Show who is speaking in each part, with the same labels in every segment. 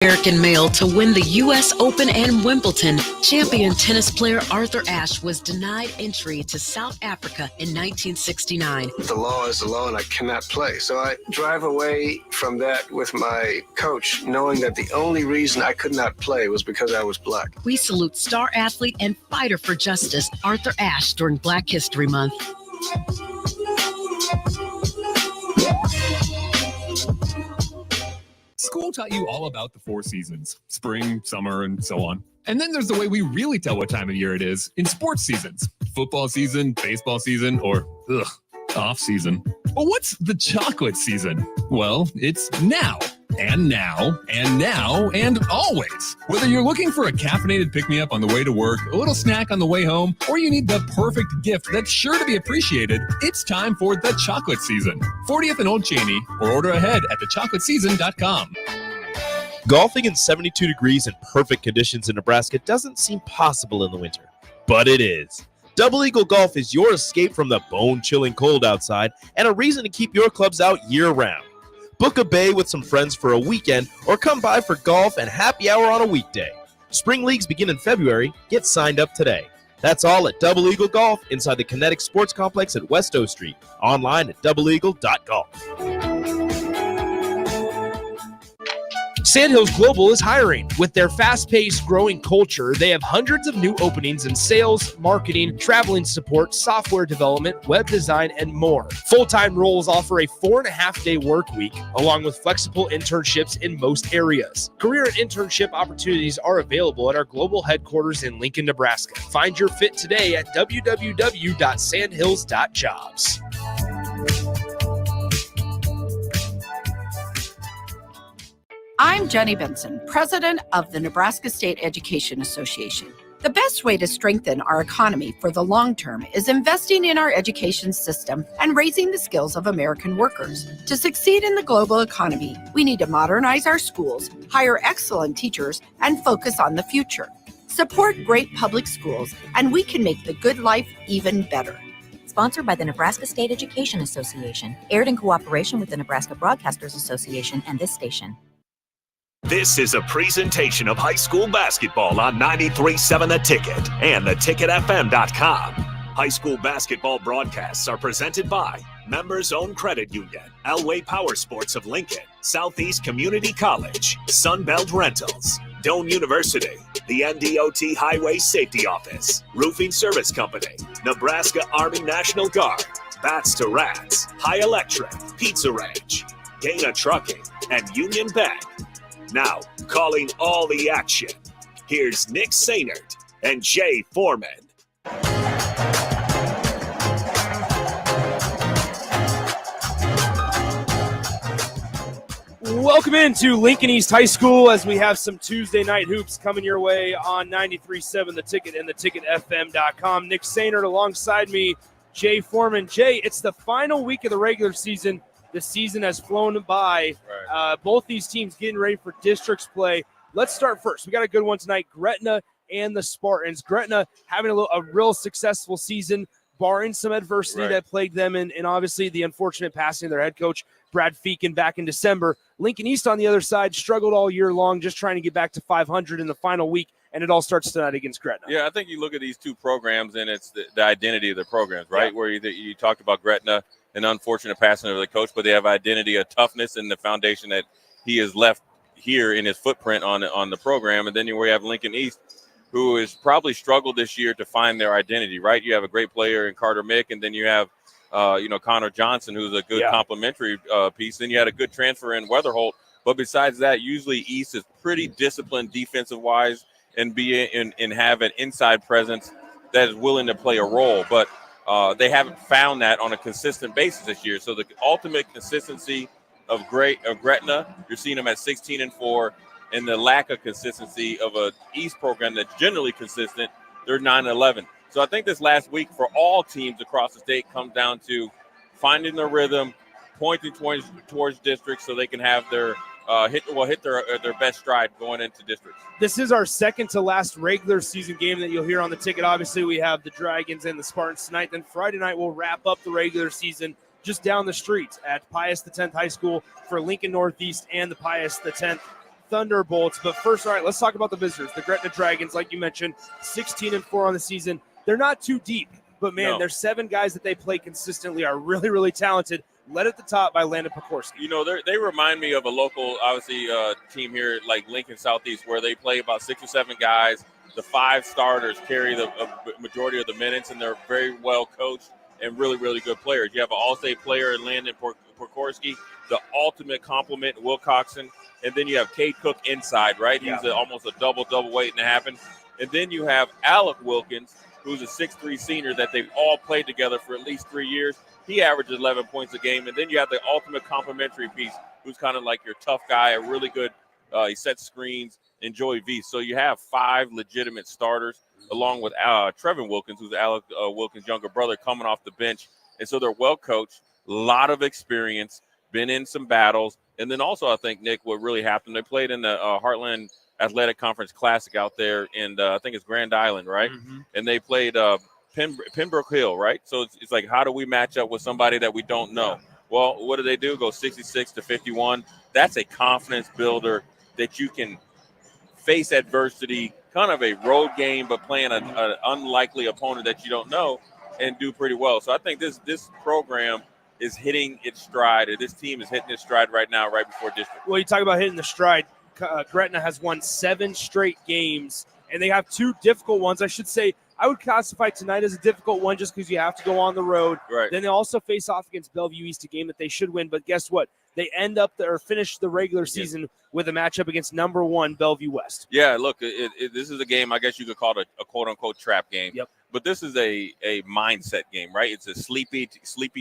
Speaker 1: American male to win the U.S. Open and Wimbledon, champion tennis player Arthur Ashe was denied entry to South Africa in 1969.
Speaker 2: The law is the law and I cannot play. So I drive away from that with my coach, knowing that the only reason I could not play was because I was black.
Speaker 1: We salute star athlete and fighter for justice, Arthur Ashe, during Black History Month.
Speaker 3: School taught you all about the 4 seasons: spring, summer, and so on. And then there's the way we really tell what time of year it is in sports seasons: football season, baseball season, or off season. But what's the chocolate season? Well, it's now. And now, and now, and always. Whether you're looking for a caffeinated pick-me-up on the way to work, a little snack on the way home, or you need the perfect gift that's sure to be appreciated, it's time for the chocolate season. 40th and Old Cheney, or order ahead at thechocolateseason.com.
Speaker 4: Golfing in 72 degrees and perfect conditions in Nebraska doesn't seem possible in the winter, but it is. Double Eagle Golf is your escape from the bone-chilling cold outside and a reason to keep your clubs out year-round. Book a bay with some friends for a weekend or come by for golf and happy hour on a weekday. Spring leagues begin in February. Get signed up today. That's all at Double Eagle Golf inside the Kinetic Sports Complex at West O Street. Online at doubleeagle.golf.
Speaker 5: Sandhills Global is hiring. With their fast-paced, growing culture, they have hundreds of new openings in sales, marketing, traveling support, software development, web design, and more. Full-time roles offer a 4.5-day work week, along with flexible internships in most areas. Career and internship opportunities are available at our global headquarters in Lincoln, Nebraska. Find your fit today at www.sandhills.jobs.
Speaker 6: I'm Jenny Benson, president of the Nebraska State Education Association. The best way to strengthen our economy for the long term is investing in our education system and raising the skills of American workers. To succeed in the global economy, we need to modernize our schools, hire excellent teachers, and focus on the future. Support great public schools, and we can make the good life even better.
Speaker 7: Sponsored by the Nebraska State Education Association, aired in cooperation with the Nebraska Broadcasters Association and this station.
Speaker 8: This is a presentation of high school basketball on 93.7 The Ticket and theticketfm.com. High school basketball broadcasts are presented by Members Own Credit Union, Elway Power Sports of Lincoln, Southeast Community College, Sunbelt Rentals, Doane University, the NDOT Highway Safety Office, Roofing Service Company, Nebraska Army National Guard, Bats to Rats, High Electric, Pizza Ranch, Dana Trucking, and Union Bank. Now, calling all the action, here's Nick Sainert and Jay Foreman.
Speaker 5: Welcome into Lincoln East High School as we have some Tuesday night hoops coming your way on 93.7 The Ticket and theticketfm.com. Nick Sainert alongside me, Jay Foreman. Jay, it's the final week of the regular season. The season has flown by. Both these teams getting ready for districts play. Let's start first. We got a good one tonight. Gretna and the Spartans. Gretna having a real successful season, barring some adversity that plagued them, and obviously the unfortunate passing of their head coach, Brad Feakin, back in December. Lincoln East on the other side struggled all year long, just trying to get back to 500 in the final week, and it all starts tonight against Gretna.
Speaker 9: Yeah, I think you look at these two programs, and it's the identity of the programs, right? Yeah. Where you talked about Gretna, an unfortunate passing of the coach, but they have identity of toughness and the foundation that he has left here in his footprint on the program. And then we have Lincoln East, who has probably struggled this year to find their identity, right? You have a great player in Carter Mick, and then you have, Connor Johnson, who's a good complementary piece. Then you had a good transfer in Weatherholt. But besides that, usually East is pretty disciplined defensive-wise and have an inside presence that is willing to play a role. But they haven't found that on a consistent basis this year. So the ultimate consistency of Gretna, you're seeing them at 16-4, and the lack of consistency of a East program that's generally consistent, they're 9-11. So I think this last week for all teams across the state comes down to finding their rhythm, pointing towards districts so they can have their hit their best stride going into districts.
Speaker 5: This is our second to last regular season game that you'll hear on the ticket. Obviously, we have the Dragons and the Spartans tonight. Then Friday night, we'll wrap up the regular season just down the street at Pius X High School for Lincoln Northeast and the Pius X Thunderbolts. But first, all right, let's talk about the visitors. The Gretna Dragons, like you mentioned, 16-4 on the season. They're not too deep, but man, there's 7 guys that they play consistently are really, really talented. Led at the top by Landon Pokorski.
Speaker 9: You know, they remind me of a local, obviously, team here like Lincoln Southeast, where they play about 6 or 7 guys. The 5 starters carry the majority of the minutes, and they're very well coached and really, really good players. You have an all-state player in Landon Pokorski, the ultimate complement, Wilcoxon, and then you have Cade Cook inside, right? He's almost a double waiting to happen. And then you have Alec Wilkins, who's a 6'3" senior that they've all played together for at least 3 years. He averages 11 points a game. And then you have the ultimate complementary piece, who's kind of like your tough guy, a really good, he sets screens, and Joey V. So you have 5 legitimate starters, along with Trevin Wilkins, who's Alec Wilkins' younger brother, coming off the bench. And so they're well coached, a lot of experience, been in some battles. And then also, I think, Nick, what really happened, they played in the Heartland Athletic Conference Classic out there in, I think it's Grand Island, right? Mm-hmm. And they played Pembroke Hill, right? So it's like, how do we match up with somebody that we don't know? Well, what do they do? Go 66-51. That's a confidence builder that you can face adversity, kind of a road game, but playing an unlikely opponent that you don't know, and do pretty well. So I think this program is hitting its stride, or this team is hitting its stride right now, right before district.
Speaker 5: Well, you talk about hitting the stride. Gretna has won 7 straight games, and they have 2 difficult ones. I should say, I would classify tonight as a difficult one just because you have to go on the road.
Speaker 9: Right.
Speaker 5: Then they also face off against Bellevue East, a game that they should win. But guess what? They end up or finish the regular season with a matchup against number 1 Bellevue West.
Speaker 9: Yeah, look, this is a game, I guess you could call it a quote-unquote trap game.
Speaker 5: Yep.
Speaker 9: But this is a mindset game, right? It's a sleepy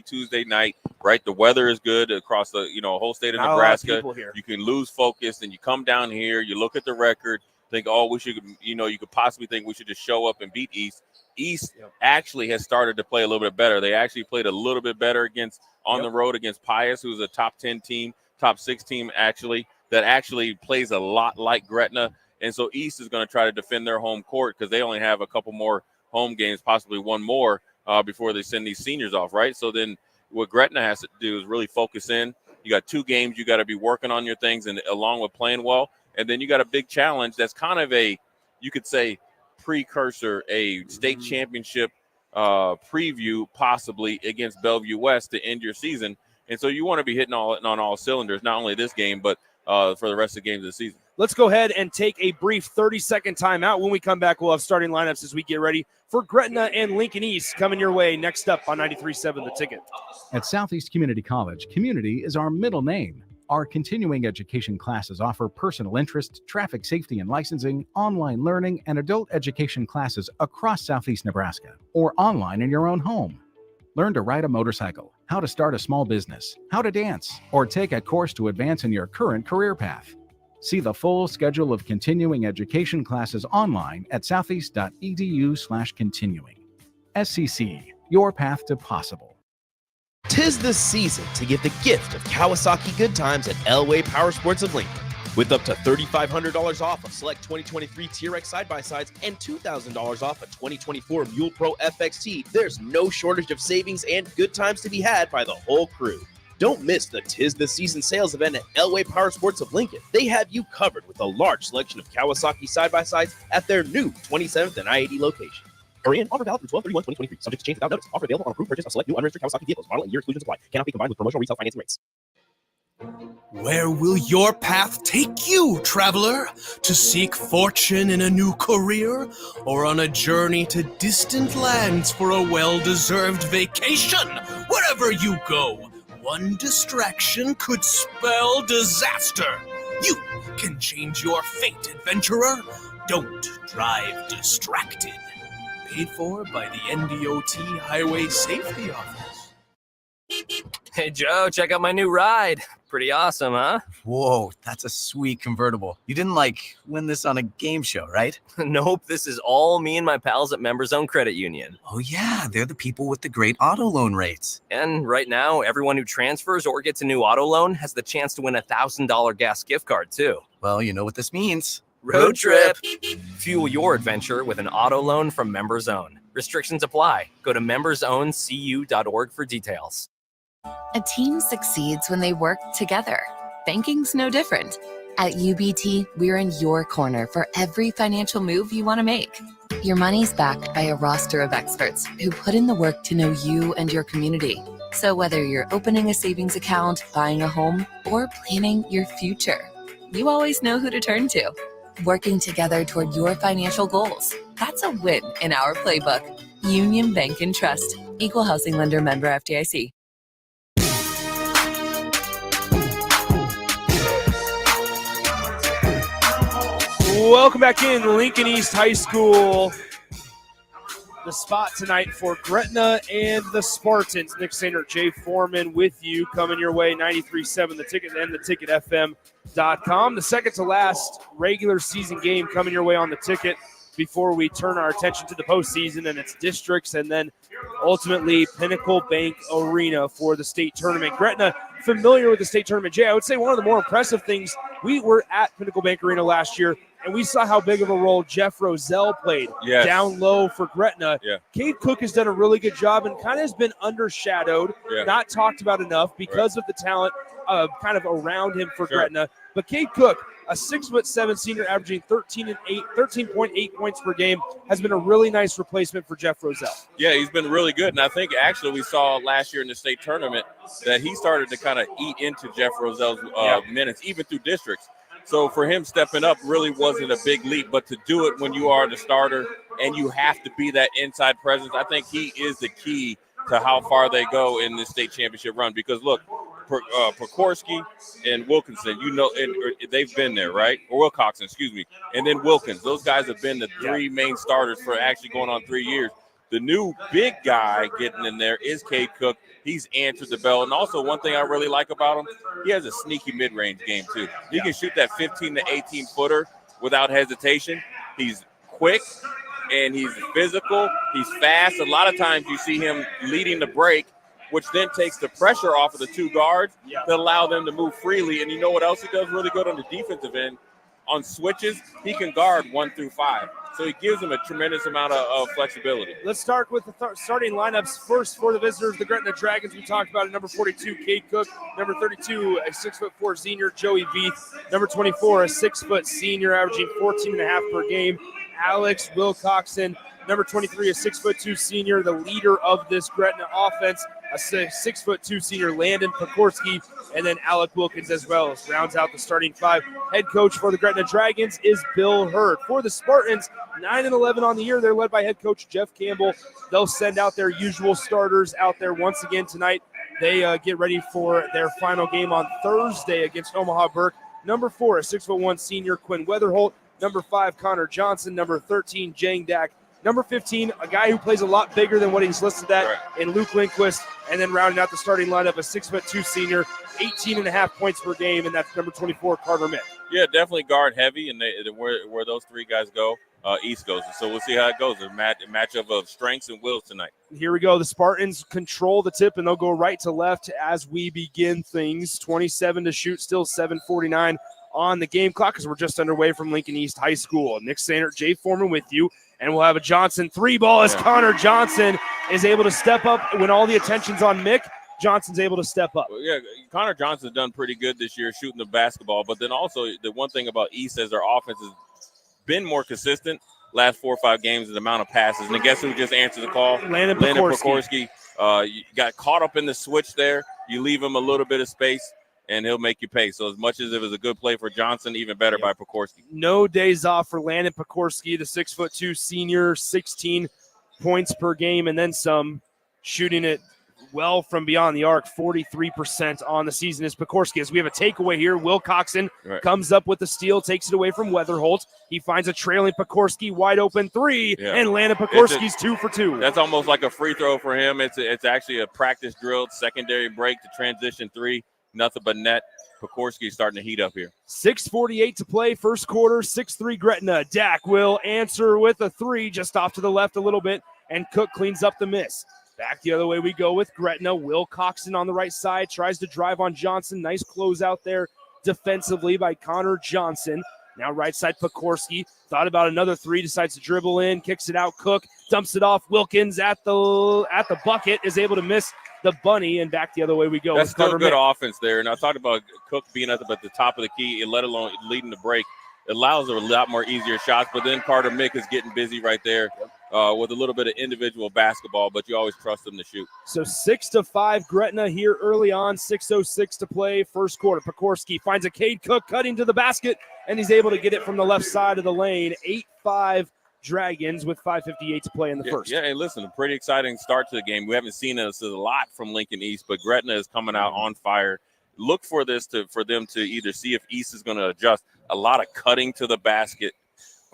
Speaker 9: Tuesday night, right? The weather is good across the whole state of Nebraska. You can lose focus, and you come down here, you look at the record, think, we should, you could possibly think we should just show up and beat East. East actually has started to play a little bit better. They actually played a little bit better on the road against Pius, who's a top 10 team, top 6 team actually, that actually plays a lot like Gretna. And so East is going to try to defend their home court because they only have a couple more home games, possibly one more before they send these seniors off, right? So then what Gretna has to do is really focus in. You got 2 games. You got to be working on your things, and along with playing well. And then you got a big challenge that's kind of you could say, precursor, a state championship preview possibly against Bellevue West to end your season. And so you want to be hitting on all cylinders, not only this game, but for the rest of the games of the season.
Speaker 5: Let's go ahead and take a brief 30-second timeout. When we come back, we'll have starting lineups as we get ready for Gretna and Lincoln East coming your way next up on 93.7 The Ticket.
Speaker 10: At Southeast Community College, community is our middle name. Our continuing education classes offer personal interest, traffic safety and licensing, online learning, and adult education classes across Southeast Nebraska, or online in your own home. Learn to ride a motorcycle, how to start a small business, how to dance, or take a course to advance in your current career path. See the full schedule of continuing education classes online at southeast.edu/continuing. SCC, your path to possible.
Speaker 4: 'Tis the season to give the gift of Kawasaki good times at Elway Power Sports of Lincoln. With up to $3,500 off of select 2023 TRX side-by-sides and $2,000 off a 2024 Mule Pro FXT, there's no shortage of savings and good times to be had by the whole crew. Don't miss the 'Tis the Season sales event at Elway Power Sports of Lincoln. They have you covered with a large selection of Kawasaki side-by-sides at their new 27th and I-80 location. Hurry in. Offer valid through 12/31/2023. Subject to change without notice. Offer available on approved purchase of select new unregistered Kawasaki vehicles. Model and year exclusions apply. Cannot be combined with promotional retail financing rates.
Speaker 11: Where will your path take you, traveler? To seek fortune in a new career? Or on a journey to distant lands for a well-deserved vacation? Wherever you go, one distraction could spell disaster. You can change your fate, adventurer. Don't drive distracted. Paid for by the NDOT Highway Safety Office.
Speaker 12: Hey, Joe, check out my new ride. Pretty awesome, huh?
Speaker 13: Whoa, that's a sweet convertible. You didn't, win this on a game show, right?
Speaker 12: Nope, this is all me and my pals at Members Own Credit Union.
Speaker 13: Oh, yeah, they're the people with the great auto loan rates.
Speaker 12: And right now, everyone who transfers or gets a new auto loan has the chance to win a $1,000 gas gift card, too.
Speaker 13: Well, you know what this means.
Speaker 12: Road trip! Fuel your adventure with an auto loan from Members Own. Restrictions apply. Go to membersowncu.org for details.
Speaker 14: A team succeeds when they work together. Banking's no different. At UBT, we're in your corner for every financial move you want to make. Your money's backed by a roster of experts who put in the work to know you and your community. So whether you're opening a savings account, buying a home, or planning your future, you always know who to turn to. Working together toward your financial goals. That's a win in our playbook. Union Bank and Trust. Equal housing lender, member FDIC.
Speaker 5: Welcome back in Lincoln East High School. The spot tonight for Gretna and the Spartans. Nick Sainer, Jay Foreman with you, coming your way, 93.7 The Ticket and theticketfm.com. The second to last regular season game coming your way on the Ticket before we turn our attention to the postseason and its districts, and then ultimately Pinnacle Bank Arena for the state tournament. Gretna, familiar with the state tournament. Jay, I would say one of the more impressive things, we were at Pinnacle Bank Arena last year, and we saw how big of a role Jeff Roselle played down low for Gretna. Cade Cook has done a really good job and kind of has been undershadowed, not talked about enough because of the talent kind of around him for Gretna. But Cade Cook, a 6'7" senior averaging 13.8 points per game, has been a really nice replacement for Jeff Roselle.
Speaker 9: Yeah, he's been really good. And I think actually we saw last year in the state tournament that he started to kind of eat into Jeff Roselle's minutes, even through districts. So for him stepping up really wasn't a big leap, but to do it when you are the starter and you have to be that inside presence, I think he is the key to how far they go in this state championship run. Because look, Pekorski and Wilkinson, and they've been there, right? Or Wilcoxon, excuse me. And then Wilkins. Those guys have been the three main starters for actually going on 3 years. The new big guy getting in there is Cade Cook. He's answered the bell. And also one thing I really like about him, he has a sneaky mid-range game too. He can shoot that 15 to 18-footer without hesitation. He's quick, and he's physical. He's fast. A lot of times you see him leading the break, which then takes the pressure off of the two guards to allow them to move freely. And you know what else he does really good on the defensive end? On switches, he can guard 1 through 5. So he gives them a tremendous amount of flexibility.
Speaker 5: Let's start with the starting lineups. First for the visitors, the Gretna Dragons. We talked about it. Number 42, Cade Cook. Number 32, a 6'4" senior, Joey Veith. Number 24, a 6' senior, averaging 14.5 per game, Alex Wilcoxon. Number 23, a 6'2" senior, the leader of this Gretna offense, a 6'2" senior, Landon Pekorski, and then Alec Wilkins as well. Rounds out the starting five. Head coach for the Gretna Dragons is Bill Hurd. For the Spartans, 9-11 on the year. They're led by head coach Jeff Campbell. They'll send out their usual starters out there once again tonight. They get ready for their final game on Thursday against Omaha Burke. Number 4, a 6'1" senior, Quinn Weatherholt. Number 5, Connor Johnson. Number 13, Jang Dak. Number 15, a guy who plays a lot bigger than what he's listed at, in Luke Lindquist. And then rounding out the starting lineup, a 6'2" senior, 18.5 points per game, and that's number 24, Carter Mick.
Speaker 9: Yeah, definitely guard heavy, and where those three guys go, East goes. So we'll see how it goes. A matchup of strengths and wills tonight.
Speaker 5: Here we go. The Spartans control the tip, and they'll go right to left as we begin things. 27 to shoot, still 7:49 on the game clock because we're just underway from Lincoln East High School. Nick Sainer, Jay Foreman with you. And we'll have a Johnson 3 ball as Connor Johnson is able to step up when all the attention's on Mick. Johnson's able to step up.
Speaker 9: Well, yeah, Connor Johnson's done pretty good this year shooting the basketball. But then also the one thing about East is their offense has been more consistent last 4 or 5 games in the amount of passes. And guess who just answered the call?
Speaker 5: Landon Pekorski.
Speaker 9: You got caught up in the switch there. You leave him a little bit of space, and he'll make you pay. So as much as it was a good play for Johnson, even better by Pekorski.
Speaker 5: No days off for Landon Pekorski, the 6'2" senior, 16 points per game, and then some, shooting it well from beyond the arc, 43% on the season is Pekorski. As we have a takeaway here, Wilcoxon comes up with the steal, takes it away from Weatherholt. He finds a trailing Pekorski wide open 3, and Landon Pekorski's 2 for 2.
Speaker 9: That's almost like a free throw for him. It's actually a practice drilled secondary break to transition 3. Nothing but net. Pekorski starting to heat up here.
Speaker 5: 6:48 to play, first quarter, 6-3 Gretna. Dak will answer with a 3 just off to the left a little bit, and Cook cleans up the miss. Back the other way we go with Gretna. Wilcoxon on the right side tries to drive on Johnson. Nice closeout there defensively by Connor Johnson. Now right side, Pekorski thought about another three, decides to dribble in, kicks it out. Cook dumps it off. Wilkins at the bucket is able to miss the bunny, and back the other way we go.
Speaker 9: That's still
Speaker 5: Carter
Speaker 9: good
Speaker 5: Mick.
Speaker 9: offense there. And I talked about Cook being at the top of the key, and let alone leading the break. It allows a lot more easier shots, but then Carter Mick is getting busy right there with a little bit of individual basketball, but you always trust him to shoot.
Speaker 5: So 6-5 Gretna here early on, 6:06 to play, first quarter. Pekorski finds a Cade Cook cutting to the basket, and he's able to get it from the left side of the lane. 8-5 Dragons with 5:58 to play in the first.
Speaker 9: Yeah, and listen, a pretty exciting start to the game. We haven't seen this a lot from Lincoln East, but Gretna is coming out on fire. Look for them to either see if East is going to adjust. A lot of cutting to the basket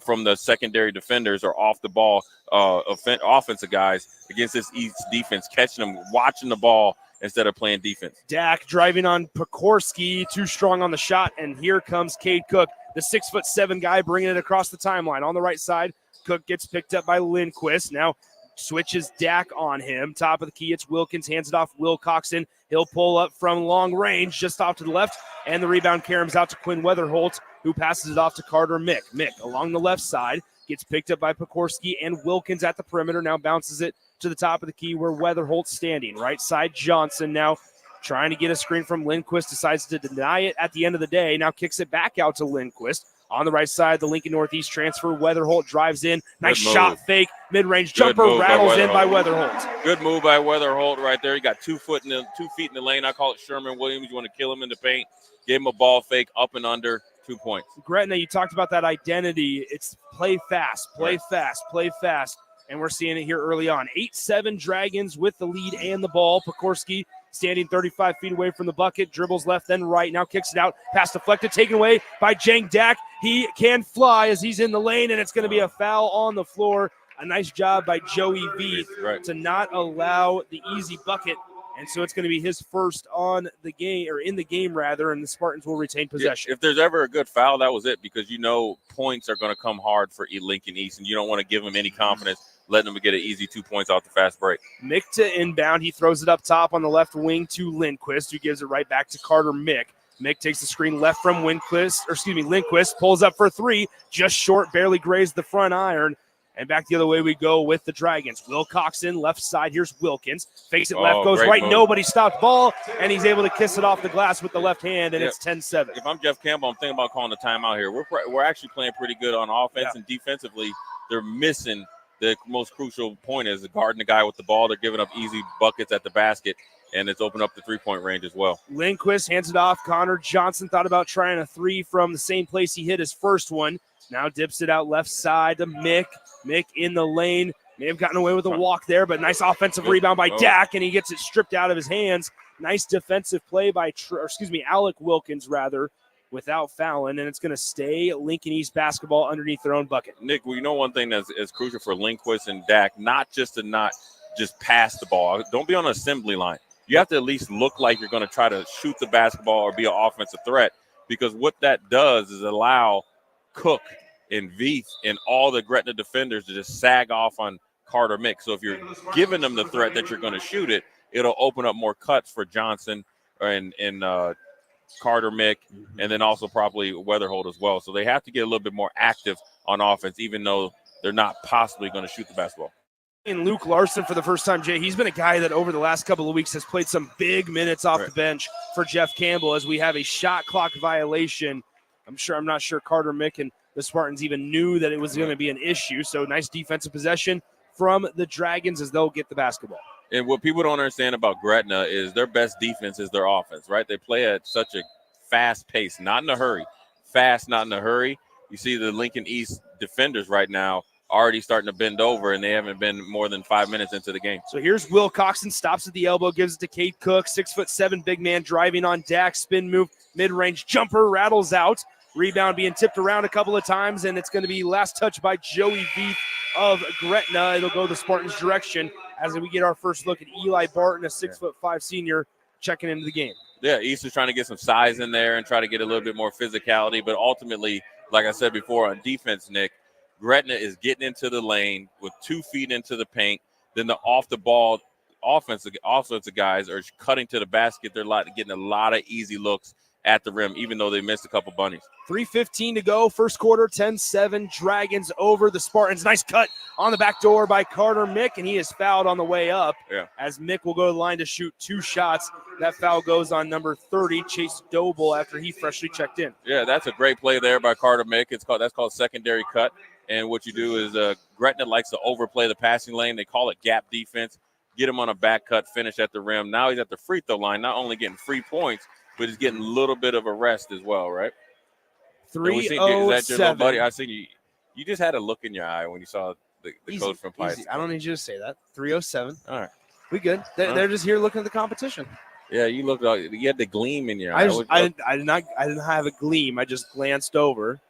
Speaker 9: from the secondary defenders or off the ball offensive guys against this East defense, catching them, watching the ball instead of playing defense.
Speaker 5: Dak driving on Pekorski, too strong on the shot, and here comes Cade Cook, the 6'7" guy, bringing it across the timeline. On the right side, Cook gets picked up by Lindquist. Now switches Dak on him. Top of the key, it's Wilkins, hands it off Wilcoxon. He'll pull up from long range, just off to the left, and the rebound caroms out to Quinn Weatherholt, who passes it off to Carter Mick. Mick along the left side, gets picked up by Pekorski and Wilkins at the perimeter, now bounces it to the top of the key where Weatherholt's standing. Right side, Johnson now trying to get a screen from Lindquist, decides to deny it at the end of the day, now kicks it back out to Lindquist. On the right side, the Lincoln Northeast transfer, Weatherholt drives in. Nice shot fake, mid-range jumper, rattles in by Weatherholt.
Speaker 9: Good move by Weatherholt right there. He got 2 feet in the lane. I call it Sherman Williams. You want to kill him in the paint. Give him a ball fake, up and under, 2 points.
Speaker 5: Gretna, you talked about that identity. It's play fast, play fast, play fast. And we're seeing it here early on. 8-7 Dragons with the lead and the ball. Pekorski standing 35 feet away from the bucket, dribbles left, then right, now kicks it out, pass deflected, taken away by Jang Dak. He can fly as he's in the lane, and it's going to be a foul on the floor. A nice job by Joey V to not allow the easy bucket, and so it's going to be his first on the game, or in the game rather, and the Spartans will retain possession.
Speaker 9: If there's ever a good foul, that was it, because you know points are going to come hard for Lincoln East, and you don't want to give them any confidence letting them get an easy 2 points off the fast break.
Speaker 5: Mick to inbound. He throws it up top on the left wing to Lindquist, who gives it right back to Carter Mick. Mick takes the screen left from Lindquist, pulls up for three, just short, barely grazed the front iron. And back the other way we go with the Dragons. Wilcoxon, left side. Here's Wilkins. Fakes it left, goes right. Move. Nobody stopped ball, and he's able to kiss it off the glass with the left hand, and it's 10-7.
Speaker 9: If I'm Jeff Campbell, I'm thinking about calling the timeout here. We're actually playing pretty good on offense, and defensively, they're missing the most crucial point is guarding the guy with the ball. They're giving up easy buckets at the basket, and it's opened up the three-point range as well.
Speaker 5: Lindquist hands it off. Connor Johnson thought about trying a three from the same place he hit his first one. Now dips it out left side to Mick. Mick in the lane. May have gotten away with a walk there, but nice offensive rebound by Dak, and he gets it stripped out of his hands. Nice defensive play by, Alec Wilkins, without fouling, and it's going to stay Lincoln East basketball underneath their own bucket.
Speaker 9: Nick, well, you know one thing that's crucial for Lindquist and Dak, not just pass the ball. Don't be on an assembly line. You have to at least look like you're going to try to shoot the basketball or be an offensive threat, because what that does is allow Cook and Veith and all the Gretna defenders to just sag off on Carter Mick. So if you're giving them the threat that you're going to shoot it, it'll open up more cuts for Johnson and Carter Mick, and then also probably Weatherholt as well. So they have to get a little bit more active on offense, even though they're not possibly going to shoot the basketball.
Speaker 5: And Luke Larson for the first time, Jay, he's been a guy that over the last couple of weeks has played some big minutes off the bench for Jeff Campbell as we have a shot clock violation. I'm not sure Carter Mick and the Spartans even knew that it was going to be an issue. So nice defensive possession from the Dragons as they'll get the basketball.
Speaker 9: And what people don't understand about Gretna is their best defense is their offense, right? They play at such a fast pace, not in a hurry. Fast, not in a hurry. You see the Lincoln East defenders right now already starting to bend over, and they haven't been more than 5 minutes into the game.
Speaker 5: So here's Wilcoxon, stops at the elbow, gives it to Cade Cook, 6'7" big man driving on Dak, spin move, mid-range jumper, rattles out. Rebound being tipped around a couple of times, and it's going to be last touch by Joey Veith of Gretna. It'll go the Spartans' direction as we get our first look at Eli Barton, a 6'5" senior, checking into the game.
Speaker 9: Yeah, East is trying to get some size in there and try to get a little bit more physicality, but ultimately, like I said before, on defense, Nick, Gretna is getting into the lane with 2 feet into the paint. Then the off-the-ball offensive guys are cutting to the basket. They're getting a lot of easy looks, at the rim, even though they missed a couple bunnies.
Speaker 5: 3:15 to go, first quarter, 10-7, Dragons over the Spartans. Nice cut on the back door by Carter Mick, and he is fouled on the way up.
Speaker 9: Yeah.
Speaker 5: As Mick will go to the line to shoot 2 shots. That foul goes on number 30, Chase Doble, after he freshly checked in.
Speaker 9: Yeah, that's a great play there by Carter Mick. That's called secondary cut. And what you do is Gretna likes to overplay the passing lane. They call it gap defense. Get him on a back cut, finish at the rim. Now he's at the free throw line, not only getting free points, but he's getting a little bit of a rest as well, right?
Speaker 5: 3:07.
Speaker 9: Is that your little buddy? I see you. You just had a look in your eye when you saw the coach from Pikes.
Speaker 5: I don't need you to say that. 3:07.
Speaker 9: All right.
Speaker 5: We good. They're just here looking at the competition.
Speaker 9: Yeah, you looked like you had the gleam in your eye.
Speaker 5: I didn't have a gleam. I just glanced over.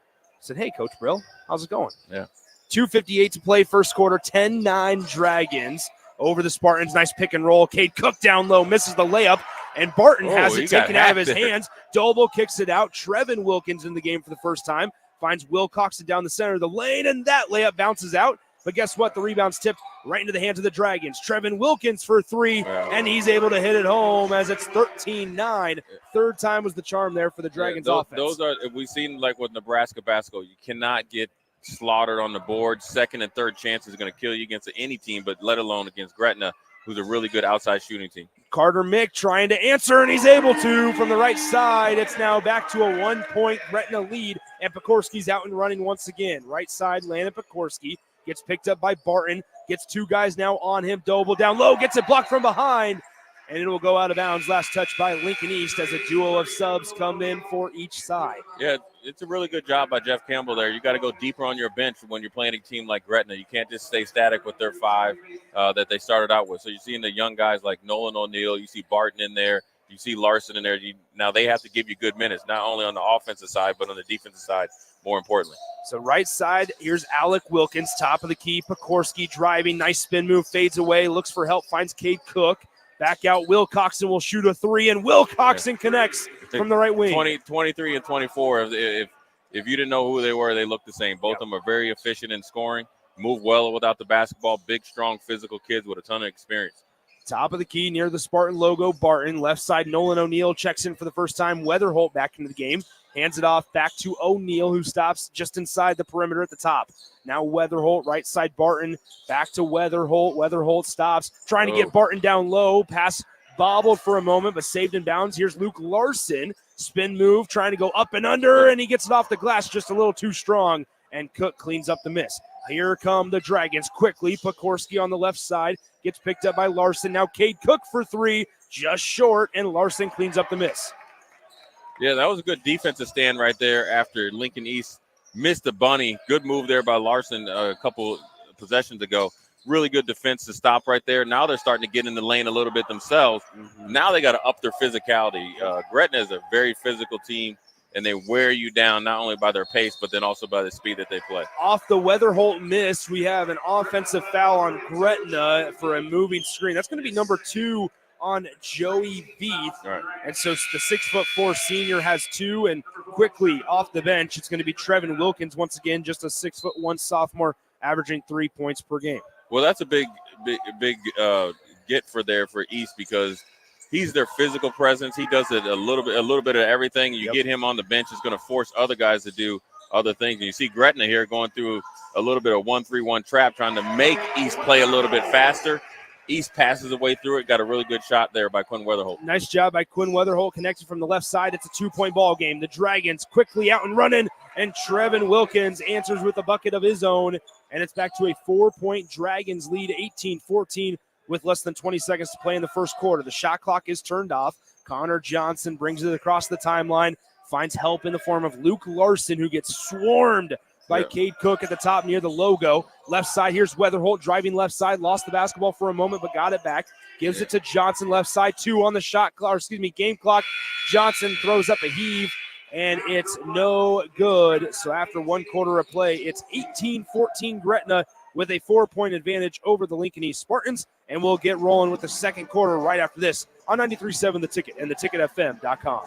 Speaker 5: Said, "Hey, Coach Brill, how's it going?"
Speaker 9: Yeah.
Speaker 5: 2:58 to play, first quarter. 10-9 Dragons over the Spartans. Nice pick and roll. Cade Cook down low, misses the layup, and Barton has it taken out of his hands. Doble kicks it out. Trevin Wilkins in the game for the first time. Finds Will Coxon down the center of the lane, and that layup bounces out. But guess what? The rebound's tipped right into the hands of the Dragons. Trevin Wilkins for 3, and he's able to hit it home as it's 13-9. Third time was the charm there for the Dragons offense.
Speaker 9: Those are, if we've seen like with Nebraska basketball, you cannot get slaughtered on the board. Second and third chances are going to kill you against any team, but let alone against Gretna, who's a really good outside shooting team.
Speaker 5: Carter Mick trying to answer, and he's able to from the right side. It's now back to a 1-point Gretna lead, and Pekorski's out and running once again. Right side, Landon Pekorski gets picked up by Barton, gets 2 guys now on him. Doble down low, gets it blocked from behind, and it will go out of bounds. Last touch by Lincoln East as a duo of subs come in for each side.
Speaker 9: Yeah, it's a really good job by Jeff Campbell there. You got to go deeper on your bench when you're playing a team like Gretna. You can't just stay static with their 5 that they started out with. So you're seeing the young guys like Nolan O'Neill. You see Barton in there. You see Larson in there. Now they have to give you good minutes, not only on the offensive side, but on the defensive side, more importantly.
Speaker 5: So right side, here's Alec Wilkins, top of the key. Pekorski driving, nice spin move, fades away, looks for help, finds Cade Cook. Back out, Will Coxon will shoot a 3, and Will Coxon connects from the right wing.
Speaker 9: 23 and 24. If you didn't know who they were, they look the same. Both of them are very efficient in scoring, move well without the basketball, big, strong, physical kids with a ton of experience.
Speaker 5: Top of the key near the Spartan logo, Barton. Left side, Nolan O'Neill checks in for the first time. Weatherholt back into the game. Hands it off back to O'Neill, who stops just inside the perimeter at the top. Now Weatherholt, right side Barton, back to Weatherholt. Weatherholt stops, trying to get Barton down low. Pass bobbled for a moment, but saved in bounds. Here's Luke Larson. Spin move, trying to go up and under, and he gets it off the glass just a little too strong, and Cook cleans up the miss. Here come the Dragons quickly. Pekorski on the left side gets picked up by Larson. Now Cade Cook for 3, just short, and Larson cleans up the miss.
Speaker 9: Yeah, that was a good defensive stand right there after Lincoln East missed the bunny. Good move there by Larson a couple possessions ago. Really good defense to stop right there. Now they're starting to get in the lane a little bit themselves. Now they got to up their physicality. Gretna is a very physical team, and they wear you down not only by their pace, but then also by the speed that they play.
Speaker 5: Off the Weatherholt miss, we have an offensive foul on Gretna for a moving screen. That's going to be number 2 on Joey Veith.
Speaker 9: Right.
Speaker 5: And so the 6'4" senior has 2, and quickly off the bench, it's going to be Trevin Wilkins once again, just a 6'1" sophomore, averaging 3 points per game.
Speaker 9: Well, that's a big get for East because he's their physical presence. He does it a little bit of everything. You get him on the bench, it's going to force other guys to do other things. And you see Gretna here going through a little bit of 1-3-1 trap, trying to make East play a little bit faster. East passes away through it. Got a really good shot there by Quinn Weatherholt.
Speaker 5: Nice job by Quinn Weatherholt, connected from the left side. It's a 2-point ball game. The Dragons quickly out and running, and Trevin Wilkins answers with a bucket of his own, and it's back to a 4-point Dragons lead, 18-14, with less than 20 seconds to play in the first quarter. The shot clock is turned off. Connor Johnson brings it across the timeline, finds help in the form of Luke Larson, who gets swarmed by Cade Cook at the top near the logo. Left side, here's Weatherholt driving left side, lost the basketball for a moment, but got it back. Gives it to Johnson, left side, 2 on the shot clock, game clock. Johnson throws up a heave, and it's no good. So after 1 quarter of play, it's 18-14 Gretna with a 4-point advantage over the Lincoln East Spartans, and we'll get rolling with the second quarter right after this on 93.7 The Ticket and theticketfm.com.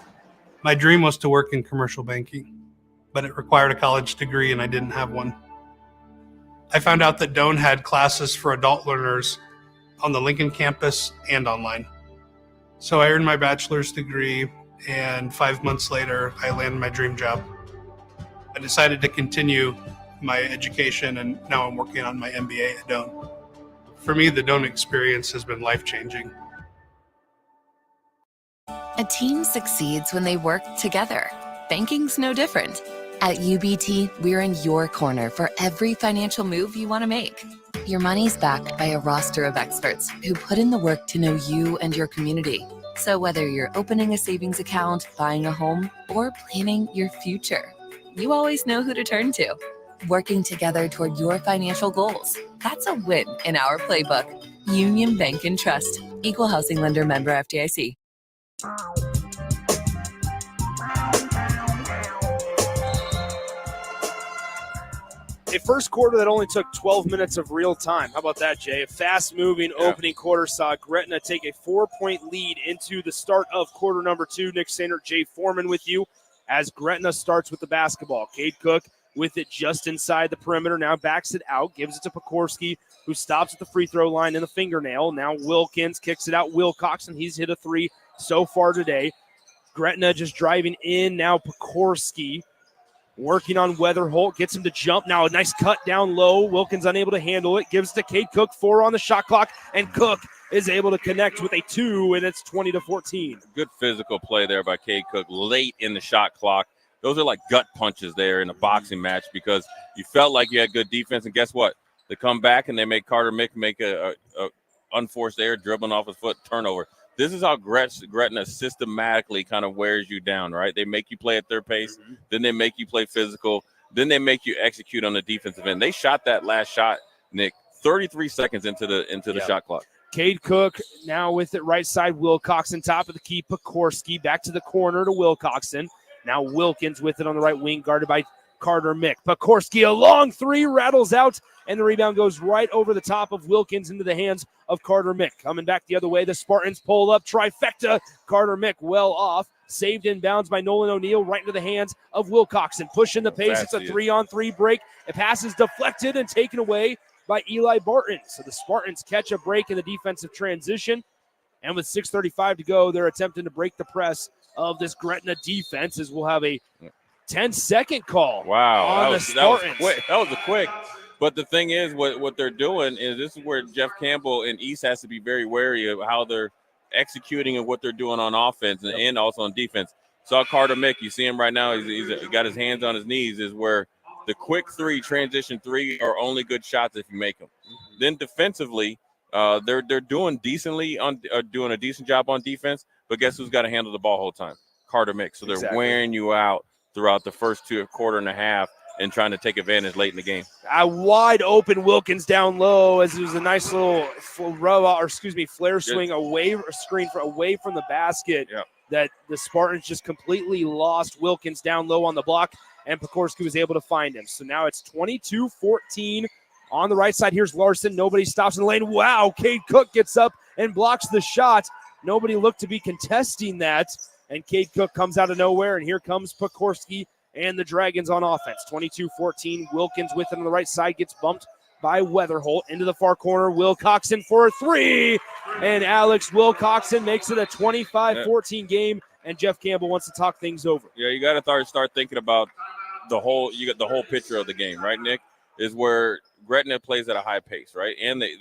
Speaker 15: My dream was to work in commercial banking, but it required a college degree and I didn't have one. I found out that Doane had classes for adult learners on the Lincoln campus and online. So I earned my bachelor's degree and 5 months later, I landed my dream job. I decided to continue my education, and now I'm working on my MBA at Doane. For me, the Doane experience has been life-changing.
Speaker 14: A team succeeds when they work together. Banking's no different. At UBT, we're in your corner for every financial move you want to make. Your money's backed by a roster of experts who put in the work to know you and your community. So whether you're opening a savings account, buying a home, or planning your future, you always know who to turn to. Working together toward your financial goals. That's a win in our playbook. Union Bank and Trust. Equal housing lender, member FDIC.
Speaker 5: A first quarter that only took 12 minutes of real time. How about that, Jay? A fast-moving opening quarter saw Gretna take a 4-point lead into the start of quarter number 2. Nick Sainer, Jay Foreman with you as Gretna starts with the basketball. Cade Cook with it just inside the perimeter. Now backs it out, gives it to Pekorski, who stops at the free throw line in the fingernail. Now Wilkins kicks it out. Wilcoxon, he's hit a 3 so far today. Gretna just driving in. Now Pekorski working on Weatherholt, gets him to jump. Now a nice cut down low. Wilkins unable to handle it. Gives it to Cade Cook, 4 on the shot clock, and Cook is able to connect with a 2, and it's 20-14.
Speaker 9: Good physical play there by Cade Cook late in the shot clock. Those are like gut punches there in a boxing match because you felt like you had good defense, and guess what? They come back and they make Carter Mick make a unforced error, dribbling off his foot, turnover. This is how Gretna systematically kind of wears you down, right? They make you play at their pace, then they make you play physical, then they make you execute on the defensive end. They shot that last shot, Nick, 33 seconds into the shot clock.
Speaker 5: Cade Cook now with it right side. Wilcoxon top of the key. Pekorski back to the corner to Wilcoxon. Now Wilkins with it on the right wing, guarded by Carter Mick. Pekorski, a long 3, rattles out, and the rebound goes right over the top of Wilkins into the hands of Carter Mick. Coming back the other way, the Spartans pull up, trifecta. Carter Mick well off, saved in bounds by Nolan O'Neill, right into the hands of Wilcoxon. Pushing the pace, it's a 3-on-3 break. The pass is deflected and taken away by Eli Barton. So the Spartans catch a break in the defensive transition, and with 6:35 to go, they're attempting to break the press of this Gretna defense as we'll have a 10-second call.
Speaker 9: Wow,
Speaker 5: on the Spartans.
Speaker 9: That was a quick. But the thing is, what they're doing is this is where Jeff Campbell and East has to be very wary of how they're executing and what they're doing on offense and also on defense. Saw Carter Mick. You see him right now. He's got his hands on his knees. Is where the quick 3, transition 3 are only good shots if you make them. Then defensively, they're doing decently doing a decent job on defense. But guess who's got to handle the ball the whole time? Carter Mick. So they're wearing you out throughout the first quarter and a half and trying to take advantage late in the game.
Speaker 5: A wide open Wilkins down low as it was a nice little flare swing away from the basket that the Spartans just completely lost. Wilkins down low on the block, and Pekorski was able to find him. So now it's 22-14 on the right side. Here's Larson. Nobody stops in the lane. Wow, Cade Cook gets up and blocks the shot. Nobody looked to be contesting that, and Cade Cook comes out of nowhere, and here comes Pekorski and the Dragons on offense. 22-14. Wilkins with it on the right side gets bumped by Weatherholt into the far corner. Wilcoxon for a 3, and Alex Wilcoxon makes it a 25-14 game, and Jeff Campbell wants to talk things over.
Speaker 9: Yeah, you got to start thinking about the whole picture of the game, right, Nick? Is where Gretna plays at a high pace, right? And they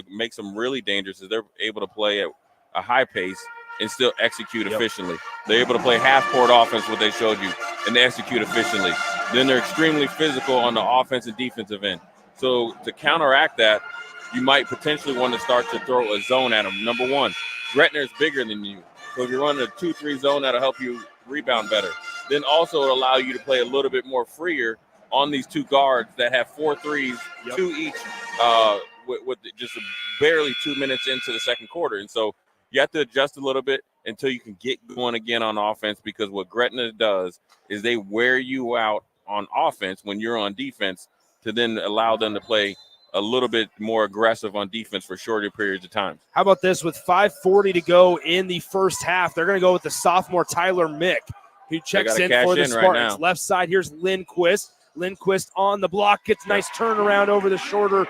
Speaker 9: makes them really dangerous is they're able to play at a high pace and still execute efficiently. They're able to play half-court offense, what they showed you, and they execute efficiently. Then they're extremely physical on the offense and defensive end. So to counteract that, you might potentially want to start to throw a zone at them. Number one, Gretna is bigger than you. So if you're running a 2-3 zone, that'll help you rebound better. Then also it'll allow you to play a little bit more freer on these 2 guards that have 4 threes, 2 each, with just barely 2 minutes into the second quarter. And so you have to adjust a little bit until you can get going again on offense, because what Gretna does is they wear you out on offense when you're on defense to then allow them to play a little bit more aggressive on defense for shorter periods of time.
Speaker 5: How about this? With 5:40 to go in the first half, they're going to go with the sophomore Tyler Mick, who checks in for the Spartans. Right, left side, here's Lindquist. Lindquist on the block, gets a nice turnaround over the shorter